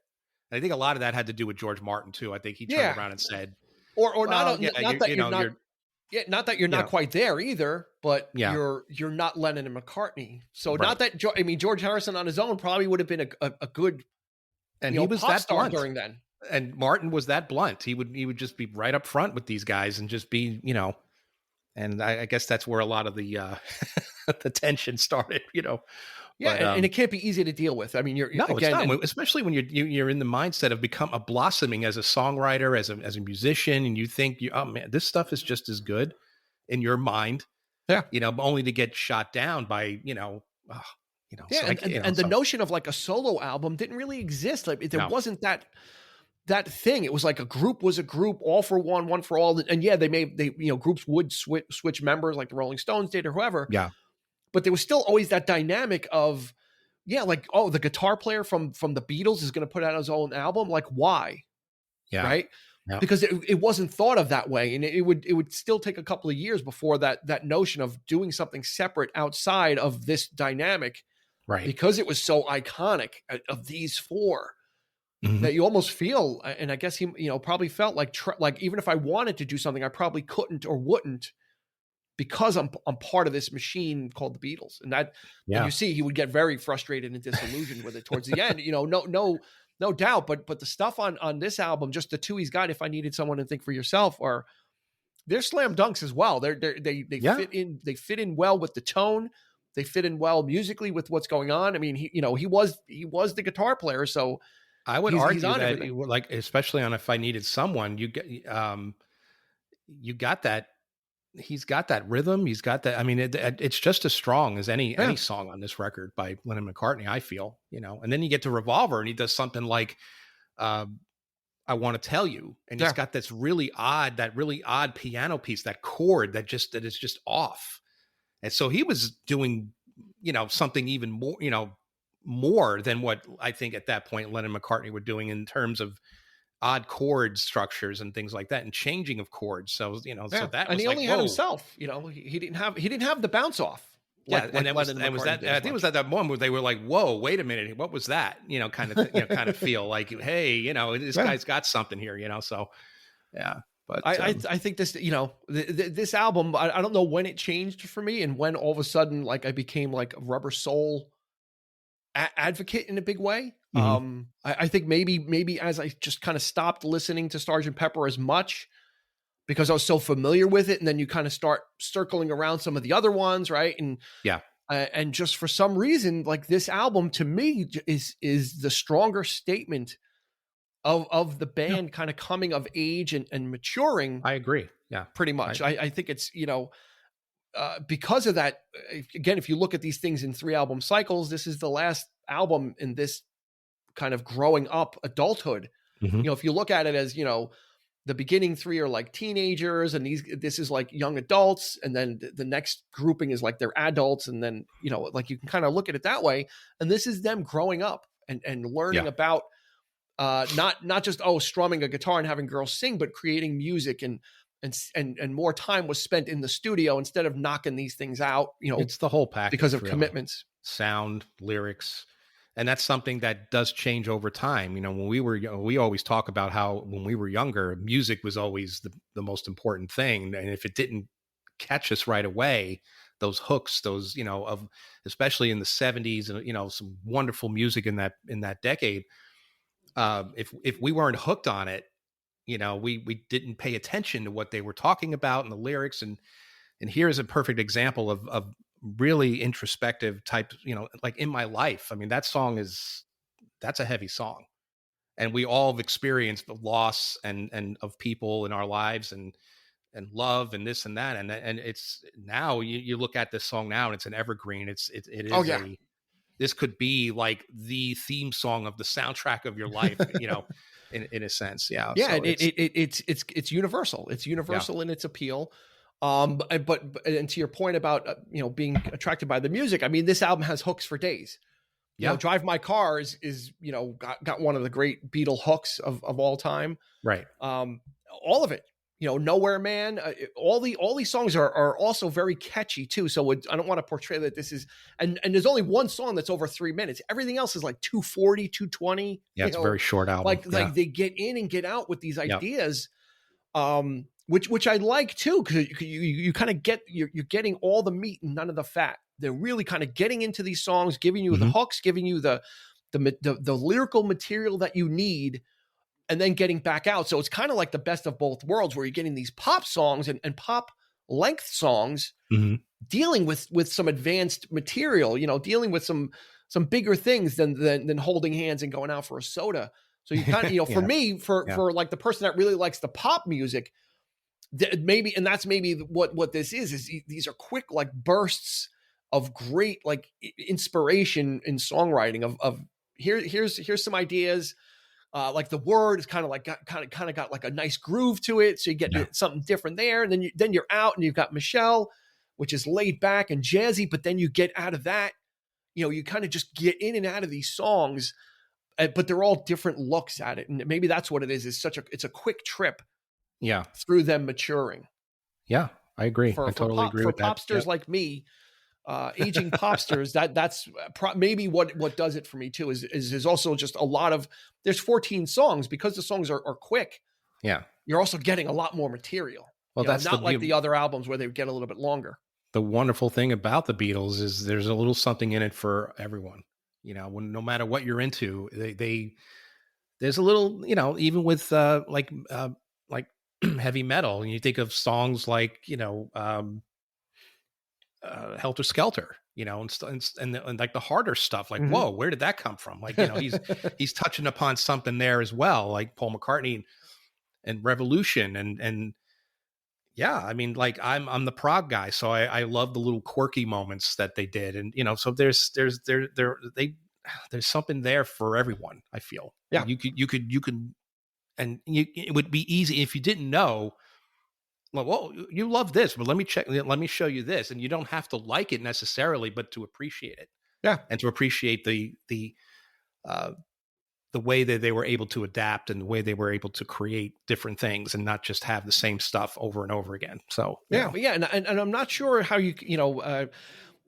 And I think a lot of that had to do with George Martin too. I think he turned around and said, not that you're not quite there either, but you're not Lennon and McCartney. So not that, George Harrison on his own probably would have been a good, and he was pop that star blunt during then. And Martin was that blunt. He would just be right up front with these guys and just be, and I guess that's where a lot of the the tension started, Yeah, but, and it can't be easy to deal with. I mean, it's not, especially when you're in the mindset of become a blossoming as a songwriter, as a musician, and you think, oh man, this stuff is just as good in your mind, only to get shot down by, the notion of like a solo album didn't really exist. Like there wasn't that thing. It was like a group was a group, all for one for all. And groups would switch members like the Rolling Stones did or whoever. Yeah. But there was still always that dynamic of, the guitar player from the Beatles is going to put out his own album. Like, why? Yeah. Right. Yeah. Because it wasn't thought of that way. And it would still take a couple of years before that notion of doing something separate outside of this dynamic. Right. Because it was so iconic of these four. That you almost feel, and I guess he, probably felt like even if I wanted to do something, I probably couldn't or wouldn't, because I'm part of this machine called the Beatles. And that, and you see, he would get very frustrated and disillusioned with it towards the end. No doubt. But the stuff on this album, just the two he's got, If I Needed Someone and Think for Yourself, they're slam dunks as well. They fit in. They fit in well with the tone. They fit in well musically with what's going on. I mean, he was the guitar player, so. I would argue that, like, especially on If I Needed Someone, you got that. He's got that rhythm. He's got that. I mean, it's just as strong as any song on this record by Lennon McCartney, I feel. And then you get to Revolver, and he does something like, "I Want to Tell You," and he's got this really odd piano piece, that chord that is just off. And so he was doing, something even more, more than what I think at that point Lennon and McCartney were doing in terms of odd chord structures and things like that, and changing of chords. So so that, and was he like, only had himself. He didn't have the bounce off. And that was that. I think it was at that moment where they were like, "Whoa, wait a minute, what was that?" Kind of feel like, "Hey, this guy's got something here." So yeah. But I think this, this album, I don't know when it changed for me, and when all of a sudden, like, I became like a Rubber Soul advocate in a big way. I think maybe as I just kind of stopped listening to Sgt. Pepper as much because I was so familiar with it, and then you kind of start circling around some of the other ones, right? And and just for some reason, like, this album to me is the stronger statement of the band kind of coming of age and maturing. I agree. Yeah, pretty much. I think it's, because of that. Again, if you look at these things in 3 album cycles, this is the last album in this kind of growing up adulthood. Mm-hmm. If you look at it as, the beginning 3 are like teenagers, and this is like young adults. And then the next grouping is like they're adults. And then, like you can kind of look at it that way. And this is them growing up and learning about, not just, strumming a guitar and having girls sing, but creating music, and more time was spent in the studio instead of knocking these things out, it's the whole package because of really. commitments, sound, lyrics. And that's something that does change over time. When we were young, we always talk about how when we were younger, music was always the most important thing. And if it didn't catch us right away, those hooks, those, of especially in the 70s, and, some wonderful music in that decade. If we weren't hooked on it, we didn't pay attention to what they were talking about and the lyrics. And here's a perfect example of really introspective type, like In My Life. I mean, that's a heavy song, and we all have experienced the loss and of people in our lives, and love and this and that. And it's now you look at this song now and it's an evergreen. It is this could be like the theme song of the soundtrack of your life, in a sense. Yeah. Yeah. So it's universal. It's universal in its appeal. But to your point about, being attracted by the music, I mean, this album has hooks for days. Drive My Car is got one of the great Beatle hooks of all time. Right. All of it, Nowhere Man, all these songs are also very catchy too. So I don't want to portray that this is, and there's only one song that's over 3 minutes. Everything else is like 240, 220. Yeah. It's a very short album. Like they get in and get out with these ideas. Which I like too, because you kind of you're getting all the meat and none of the fat. They're really kind of getting into these songs, giving you the hooks, giving you the lyrical material that you need, and then getting back out. So it's kind of like the best of both worlds, where you're getting these pop songs and pop length songs, dealing with some advanced material, dealing with some bigger things than holding hands and going out for a soda. So you kind of, for me, for like the person that really likes the pop music, maybe, and that's maybe what this is these are quick, like bursts of great, like inspiration in songwriting of here's some ideas. Like the word is kind of got like a nice groove to it. So you get something different there. And then you're out and you've got Michelle, which is laid back and jazzy, but then you get out of that, you kind of just get in and out of these songs, but they're all different looks at it. And maybe that's what it is. It's a quick trip. Yeah. Through them maturing. Yeah, I agree. I totally agree with that. For popsters like me, aging popsters, that's maybe what does it for me too, is also just a lot of, there's 14 songs, because the songs are quick. Yeah. You're also getting a lot more material. Well, that's not like the other albums where they get a little bit longer. The wonderful thing about the Beatles is there's a little something in it for everyone. No matter what you're into, there's a little, even with like heavy metal, and you think of songs like Helter Skelter, and like the harder stuff, like whoa, where did that come from? Like, he's touching upon something there as well, like Paul McCartney and Revolution, and yeah, I mean, like I'm the prog guy, so I love the little quirky moments that they did, and so there's something there for everyone. I feel you could. And it would be easy if you didn't know. Well, you love this, but let me show you this, and you don't have to like it necessarily, but to appreciate it, and to appreciate the way that they were able to adapt and the way they were able to create different things, and not just have the same stuff over and over again. So and I'm not sure how there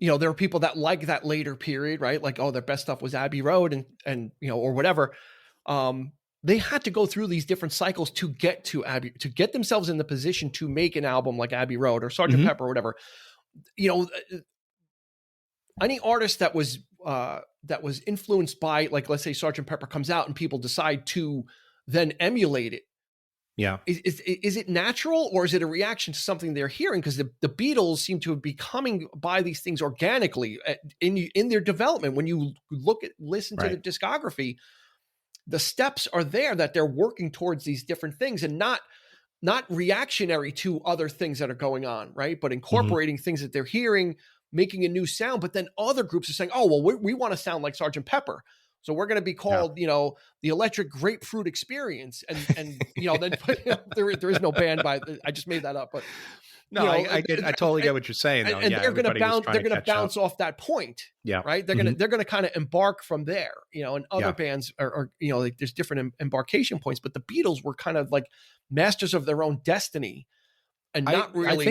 are people that like that later period, right? Like, their best stuff was Abbey Road and or whatever. They had to go through these different cycles to get to Abbey, to get themselves in the position to make an album like Abbey Road or Sgt. Pepper or whatever. Any artist that was influenced by, like, let's say Sgt. Pepper comes out and people decide to then emulate it. Yeah. Is it natural, or is it a reaction to something they're hearing? Because the Beatles seem to be coming by these things organically in their development. When you listen to the discography, the steps are there that they're working towards these different things, and not reactionary to other things that are going on, right? But incorporating things that they're hearing, making a new sound. But then other groups are saying, oh, well, we want to sound like Sgt. Pepper. So we're going to be called, the Electric Grapefruit Experience. And then there is no band I just made that up, but no, I totally get what you're saying though. And yeah, they're going to bounce, they're going to bounce off that point. Yeah. Right. They're going to kind of embark from there, and other bands are, like there's different embarkation points, but the Beatles were kind of like masters of their own destiny. And not really. I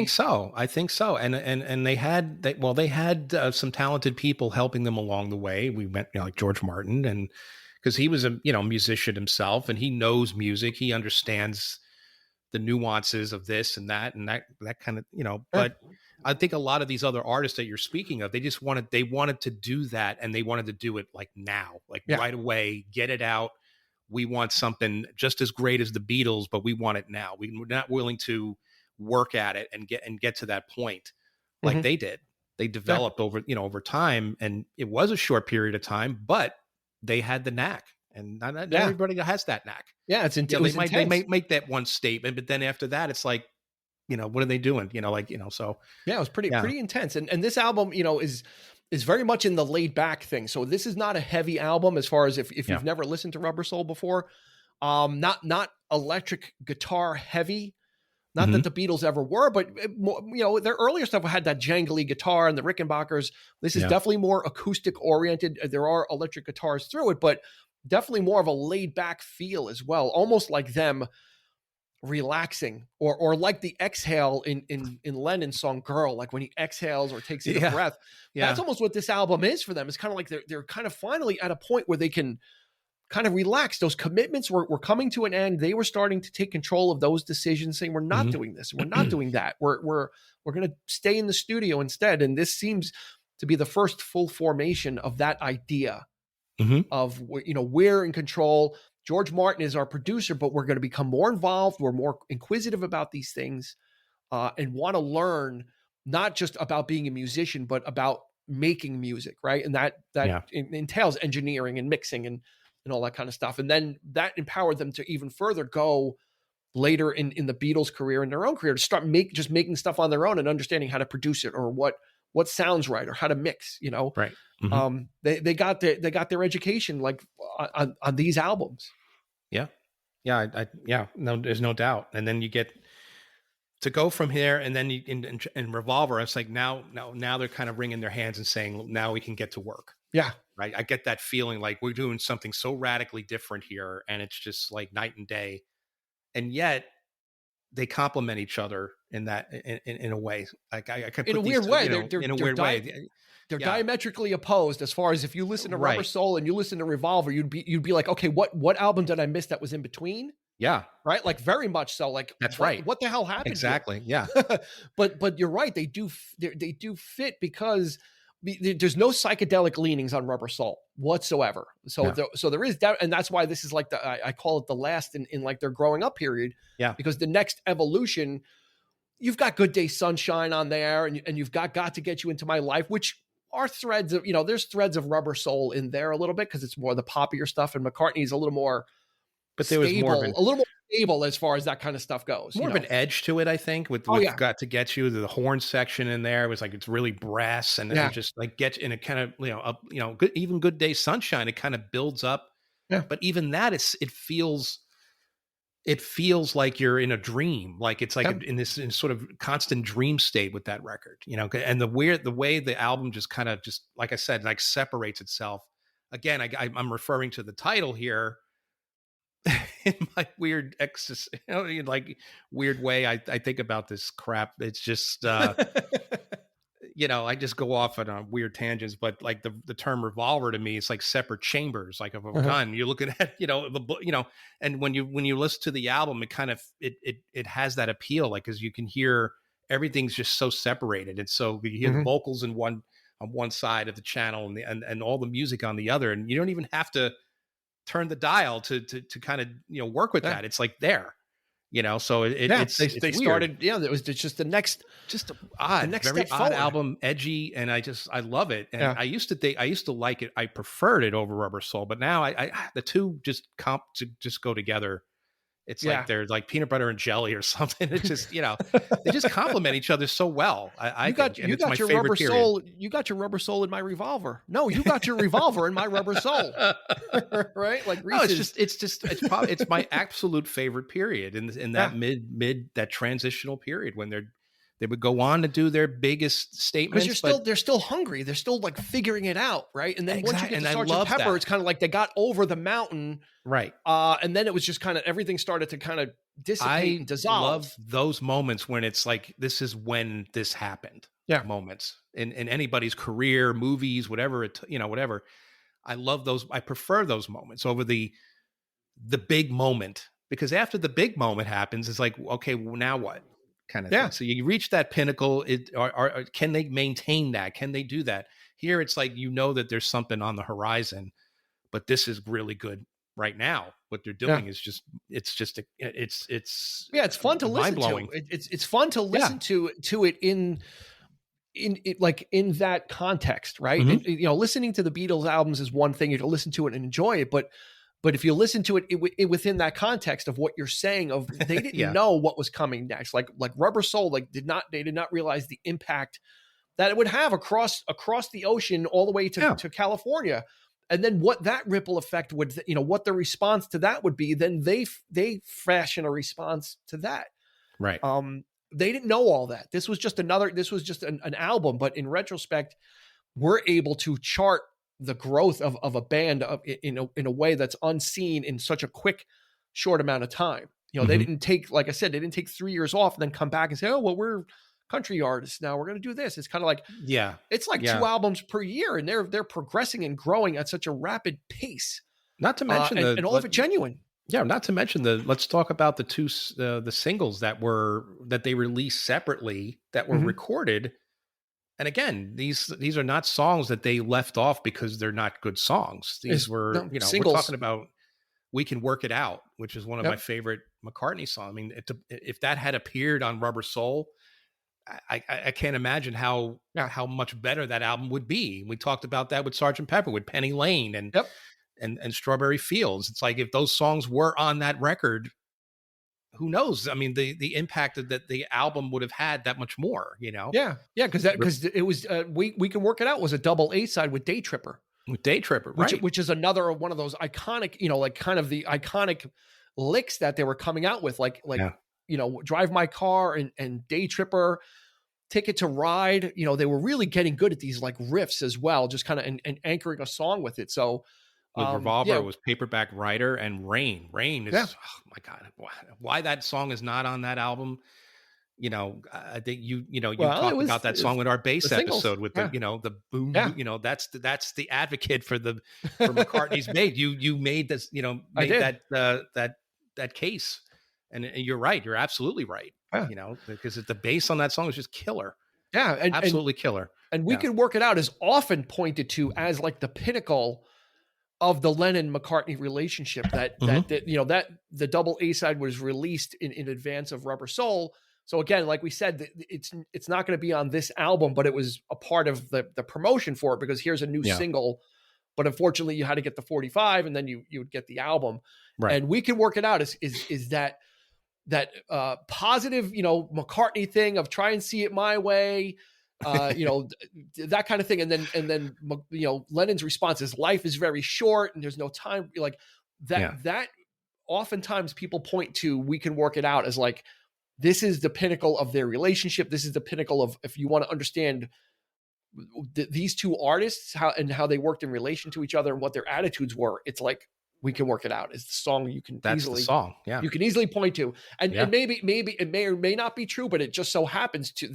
think so. And they had some talented people helping them along the way. We met like George Martin, and because he was a musician himself, and he knows music, he understands the nuances of this and that kind of But I think a lot of these other artists that you're speaking of, they wanted to do that, and they wanted to do it like now, right away, get it out. We want something just as great as the Beatles, but we want it now. We're not willing to work at it and get to that point like they did. They developed over time, and it was a short period of time, but they had the knack, and not everybody has that knack. Yeah, it's intense. They might make that one statement, but then after that, it's like, what are they doing? So yeah, it was pretty intense. And this album, is very much in the laid back thing. So this is not a heavy album as far as if you've never listened to Rubber Soul before, not electric guitar heavy. Not that the Beatles ever were, but their earlier stuff had that jangly guitar and the Rickenbackers. This is definitely more acoustic oriented. There are electric guitars through it, but definitely more of a laid back feel as well. Almost like them relaxing, or like the exhale in Lennon's song "Girl," like when he exhales or takes in a breath. Yeah. That's almost what this album is for them. It's kind of like they're kind of finally at a point where they can kind of relax. Those commitments were coming to an end. They were starting to take control of those decisions, saying, we're not doing this. We're not doing that. We're going to stay in the studio instead. And this seems to be the first full formation of that idea of, we're in control. George Martin is our producer, but we're going to become more involved. We're more inquisitive about these things, and want to learn not just about being a musician, but about making music. Right. And that entails engineering and mixing and all that kind of stuff. And then that empowered them to even further go later in the Beatles' career and their own career to start making stuff on their own and understanding how to produce it, or what sounds right, or how to mix, Right. They got their education on these albums. Yeah. Yeah. No, there's no doubt. And then you get to go from here, and then in Revolver, it's like now they're kind of wringing their hands and saying, now we can get to work. Yeah. Right. I get that feeling like we're doing something so radically different here, and it's just like night and day. And yet they complement each other in a way. Like I could in a weird way. They're diametrically opposed as far as if you listen to Rubber Soul and you listen to Revolver, you'd be like, okay, what album did I miss that was in between? Yeah. Right. Like very much so. Like that's right. What the hell happened? Exactly. Yeah. But you're right. They do fit because there's no psychedelic leanings on Rubber Soul whatsoever. So there is that, and that's why this is like I call it the last in like their growing up period. Yeah. Because the next evolution, you've got Good Day Sunshine on there, and you've got to Get You Into My Life, which are threads of there's threads of Rubber Soul in there a little bit because it's more the poppier stuff, and McCartney's a little more. But there was more a little more stable as far as that kind of stuff goes. More of an edge to it, I think. With Got to Get You, the horn section in there, it was like it's really brass, and it just like gets in a kind of even Good Day Sunshine, it kind of builds up. Yeah. But even that, it feels like you're in a dream, like it's like in sort of constant dream state with that record, And the way the album just kind of like I said, like separates itself. Again, I'm referring to the title here. In my weird weird way, I think about this crap. It's just, I just go off on weird tangents, but like the term revolver to me, it's like separate chambers, like of a gun. You're looking at, and when you listen to the album, it kind of, it has that appeal, like, cause you can hear everything's just so separated. And so you hear the vocals on one side of the channel and all the music on the other. And you don't even have to turn the dial to kind of work with that. It's like there, so they started. Yeah, it was just the next, very odd album, edgy, and I love it. And I used to like it. I preferred it over Rubber Soul, but now I the two just go together It's like Yeah. they're like peanut butter and jelly or something. It's just, they just complement each other so well, I think. And You it's my got your favorite rubber period. soul. You got your rubber soul in my revolver. No, you got your revolver in my rubber soul. Right? Like No, Reese's. it's probably it's my absolute favorite period in that Yeah. that transitional period when they would go on to do their biggest Because statements, but they're still hungry. They're still like figuring it out, right? And then once you exactly, get to and I Sergeant love Pepper, that. it's kind of like they got over the mountain. Right. And then it was just kind of everything started to kind of dissipate and I dissolve. love those moments when it's like, this is when this happened. Yeah. Moments in anybody's career, movies, whatever whatever. I love those. I prefer those moments over the big moment, because after the big moment happens, it's like, okay, well, now what, kind of Yeah. thing. So you reach that pinnacle. Can they maintain that? Can they do that? Here, it's like, that there's something on the horizon, but this is really good right now. What they're doing is just, It's fun to listen mind-blowing. to. It's fun to listen to it in it, like in that context, right? Mhm. And listening to the Beatles albums is one thing. You can listen to it and enjoy it, but if you listen to it within that context of what you're saying, of they didn't Yeah. know what was coming next, like Rubber Soul, they did not realize the impact that it would have across the ocean all the way to California. And then what that ripple effect would, what the response to that would be, then they fashion a response to that. Right. They didn't know all that. This was just an album, but in retrospect, we're able to chart the growth of a band in a way that's unseen in such a quick, short amount of time. They didn't take, like I said, they didn't take 3 years off and then come back and say, oh, well, we're country artists now, we're going to do this. It's kind of like, it's like 2 albums per year, and they're progressing and growing at such a rapid pace. Not to mention and all of it genuine. Yeah, not to mention let's talk about the singles that they released separately that were recorded. And again, these are not songs that they left off because they're not good songs. These were, singles. We're talking about We Can Work It Out, which is one of my favorite McCartney songs. I mean, if that had appeared on Rubber Soul, I can't imagine how much better that album would be. We talked about that with Sgt. Pepper, with Penny Lane and Strawberry Fields. It's like, if those songs were on that record, who knows? I mean, the impact that the album would have had that much more, Yeah, because it was We Can Work It Out was a double A side with Day Tripper. With Day Tripper, right? Which is another one of those iconic, like kind of the iconic licks that they were coming out with, like Drive My Car and Day Tripper, Ticket to Ride. They were really getting good at these like riffs as well, just kind of and anchoring a song with it. So with Revolver, it was Paperback Writer and Rain. Rain is, oh my God, why that song is not on that album? I think you talked about that song with our bass episode with the boom. That's the advocate for McCartney's made. You made this, made that case, and you're right. You're absolutely right. Because the bass on that song is just killer. Yeah, absolutely killer. And We Can Work It Out is often pointed to as like the pinnacle of the Lennon-McCartney relationship. That the double A side was released in advance of Rubber Soul. So again, like we said, it's not going to be on this album, but it was a part of the promotion for it, because here's a new single. But unfortunately, you had to get the 45, and then you would get the album. Right. And We Can Work It Out is that positive, McCartney thing of try and see it my way, that kind of thing. And then Lennon's response is, life is very short and there's no time, like that. That oftentimes people point to We Can Work It Out as like, this is the pinnacle of their relationship. This is the pinnacle of, if you want to understand these two artists, how they worked in relation to each other and what their attitudes were. It's like, We Can Work It Out is the song you can you can easily point to. And maybe it may or may not be true, but it just so happens to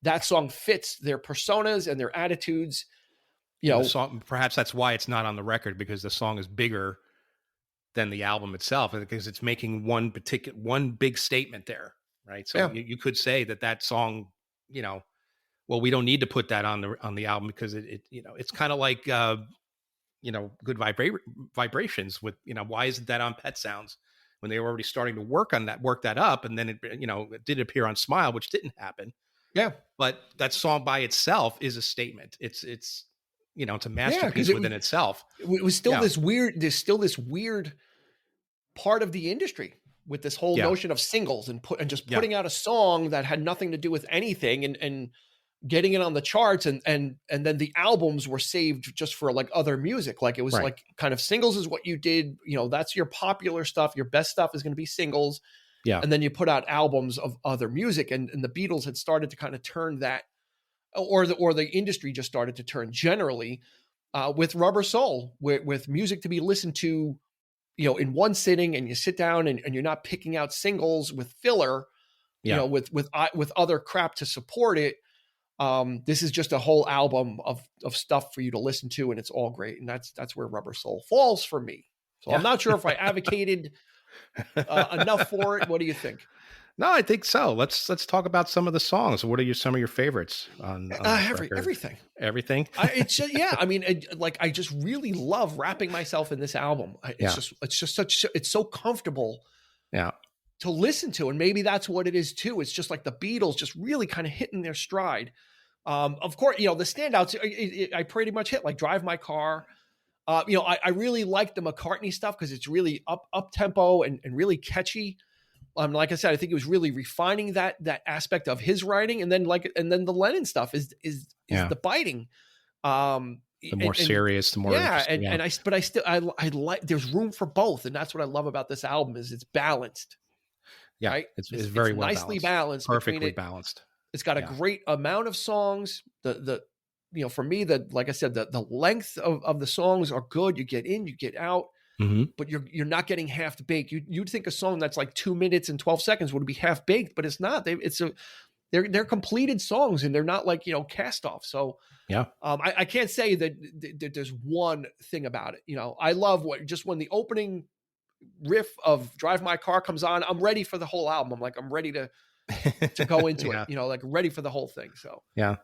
that song fits their personas and their attitudes. The song, perhaps that's why it's not on the record, because the song is bigger than the album itself, because it's making one big statement there, right? So you could say that song, well, we don't need to put that on the album, because it's kind of like Good Vibrations with, why isn't that on Pet Sounds, when they were already starting to work that up, and then it did appear on Smile, which didn't happen. Yeah. But that song by itself is a statement. It's a masterpiece within itself. It was still this weird part of the industry with this whole Yeah. notion of singles and just Yeah. putting out a song that had nothing to do with anything and getting it on the charts, and then the albums were saved just for like other music. Like it was Right. like kind of singles is what you did, that's your popular stuff. Your best stuff is going to be singles. Yeah. And then you put out albums of other music, and the Beatles had started to kind of turn that, or the industry just started to turn generally with Rubber Soul, with music to be listened to, in one sitting, and you sit down and you're not picking out singles with filler, with other crap to support it. This is just a whole album of stuff for you to listen to, and it's all great. And that's where Rubber Soul falls for me. So I'm not sure if I advocated enough for it. What do you think? No, I think so. Let's talk about some of the songs. What are some of your favorites on this record? Everything. Everything. It's just, yeah. I mean, I just really love wrapping myself in this album. It's so comfortable. Yeah. To listen to, and maybe that's what it is too. It's just like the Beatles just really kind of hitting their stride. Of course, the standouts I pretty much hit, like Drive My Car. I really like the McCartney stuff because it's really up tempo and really catchy. Like I said, I think it was really refining that aspect of his writing, and then the Lennon stuff is the biting. The more serious, the more I like. There's room for both, and that's what I love about this album is it's balanced. Yeah, right? It's very well nicely balanced, perfectly balanced. It's got a great amount of songs. For me, like I said, the length of the songs are good. You get in, you get out. Mm-hmm. But you're not getting half baked. You'd think a song that's like 2 minutes and 12 seconds would be half baked, but it's not. They're completed songs, and they're not like cast off. So yeah, I can't say that there's one thing about it. I love when the opening riff of Drive My Car comes on, I'm ready for the whole album. I'm ready to go into it. Like ready for the whole thing. So yeah.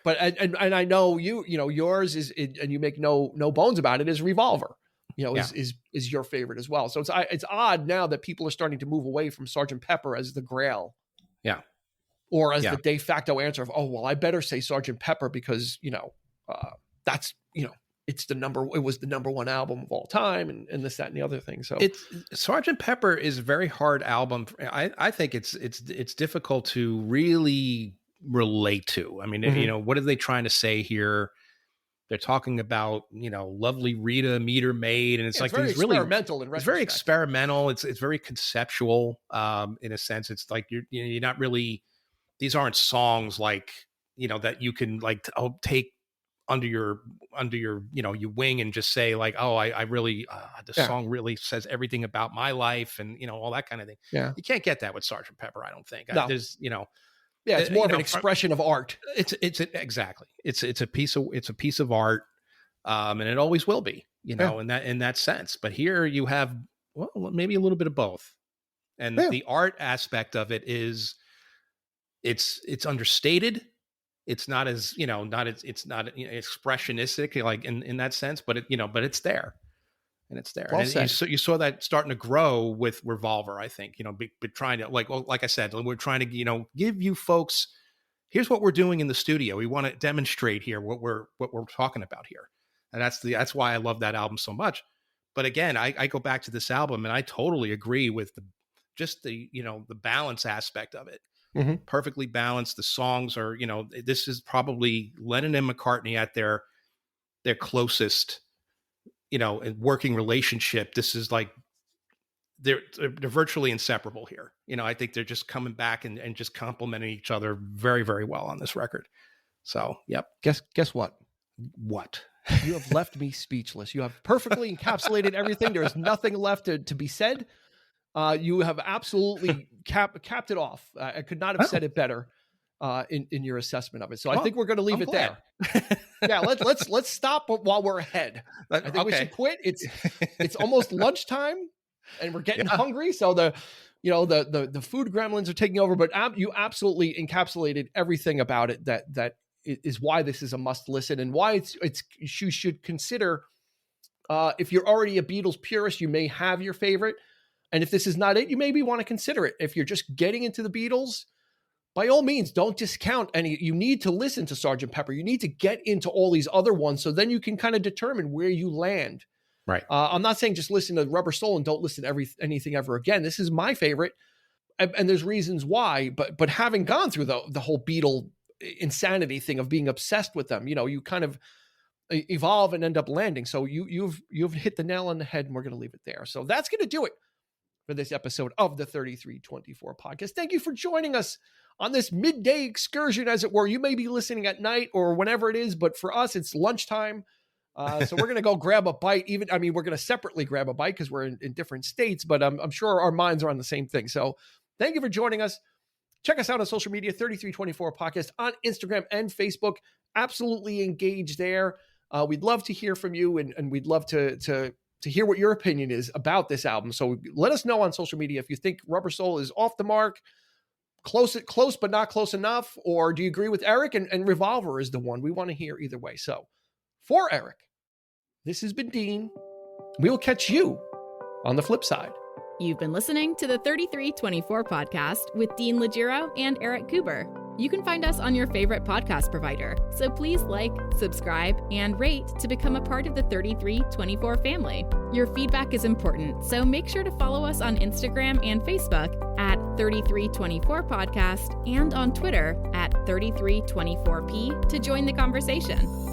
But I know yours is, and you make no bones about it, is Revolver. Is your favorite as well. So it's odd now that people are starting to move away from Sgt. Pepper as the Grail. Yeah. Or as the de facto answer of, oh, well, I better say Sgt. Pepper because, that's, it was the number one album of all time, and this, that, and the other thing. So Sgt. Pepper is a very hard album. I think it's difficult to really relate to. I mean, mm-hmm. What are they trying to say here? They're talking about, lovely Rita, meter maid. And it's like, very experimental in retrospect. It's very experimental. It's very conceptual, in a sense. It's like, you're not really, these aren't songs like, that you can like, take under your, you wing and just say like, oh, I really, song really says everything about my life and, all that kind of thing. Yeah. You can't get that with Sgt. Pepper. I don't think. No. There's, yeah, it's more of an expression of art. It's exactly. It's a piece of art, and it always will be. In that sense. But here you have maybe a little bit of both, and the art aspect of it is it's understated. It's not as it's not expressionistic like in that sense, but but it's there. And it's there. Well and you saw that starting to grow with Revolver, I think, but trying to like I said, we're trying to, give you folks, here's what we're doing in the studio. We want to demonstrate here what we're talking about here. And that's why I love that album so much. But again, I go back to this album and I totally agree with the balance aspect of it. Mm-hmm. Perfectly balanced. The songs are, this is probably Lennon and McCartney at their closest, working relationship. This is like they're virtually inseparable here. I think they're just coming back and just complimenting each other very, very well on this record. So, yep. Guess what? What? You have left me speechless. You have perfectly encapsulated everything. There is nothing left to be said. You have absolutely capped it off. I could not have said it better in your assessment of it. So I think we're going to leave it there. Yeah, let's stop while we're ahead. I think we should quit. It's almost lunchtime, and we're getting hungry. So the food gremlins are taking over. But you absolutely encapsulated everything about it. That is why this is a must listen, and why you should consider. If you're already a Beatles purist, you may have your favorite, and if this is not it, you maybe want to consider it. If you're just getting into the Beatles, by all means, don't discount any. You need to listen to Sgt. Pepper. You need to get into all these other ones, so then you can kind of determine where you land. Right. I'm not saying just listen to Rubber Soul and don't listen to anything ever again. This is my favorite, and there's reasons why. But having gone through the whole Beatle insanity thing of being obsessed with them, you kind of evolve and end up landing. So you've hit the nail on the head, and we're going to leave it there. So that's going to do it for this episode of the 3324 podcast. Thank you for joining us on this midday excursion, as it were. You may be listening at night or whenever it is, but for us, it's lunchtime. So we're going to go grab a bite. We're going to separately grab a bite because we're in different states, but I'm sure our minds are on the same thing. So thank you for joining us. Check us out on social media, 3324 podcast on Instagram and Facebook. Absolutely engage there. We'd love to hear from you, and we'd love to hear what your opinion is about this album. So let us know on social media if you think Rubber Soul is off the mark, close but not close enough, or do you agree with Eric and Revolver is the one? We want to hear either way. So for Eric, this has been Dean. We will catch you on the flip side. You've been listening to the 3324 podcast with Dean Legiro and Eric Kuber. You can find us on your favorite podcast provider, so please like, subscribe, and rate to become a part of the 3324 family. Your feedback is important, so make sure to follow us on Instagram and Facebook at 3324 podcast and on Twitter at 3324p to join the conversation.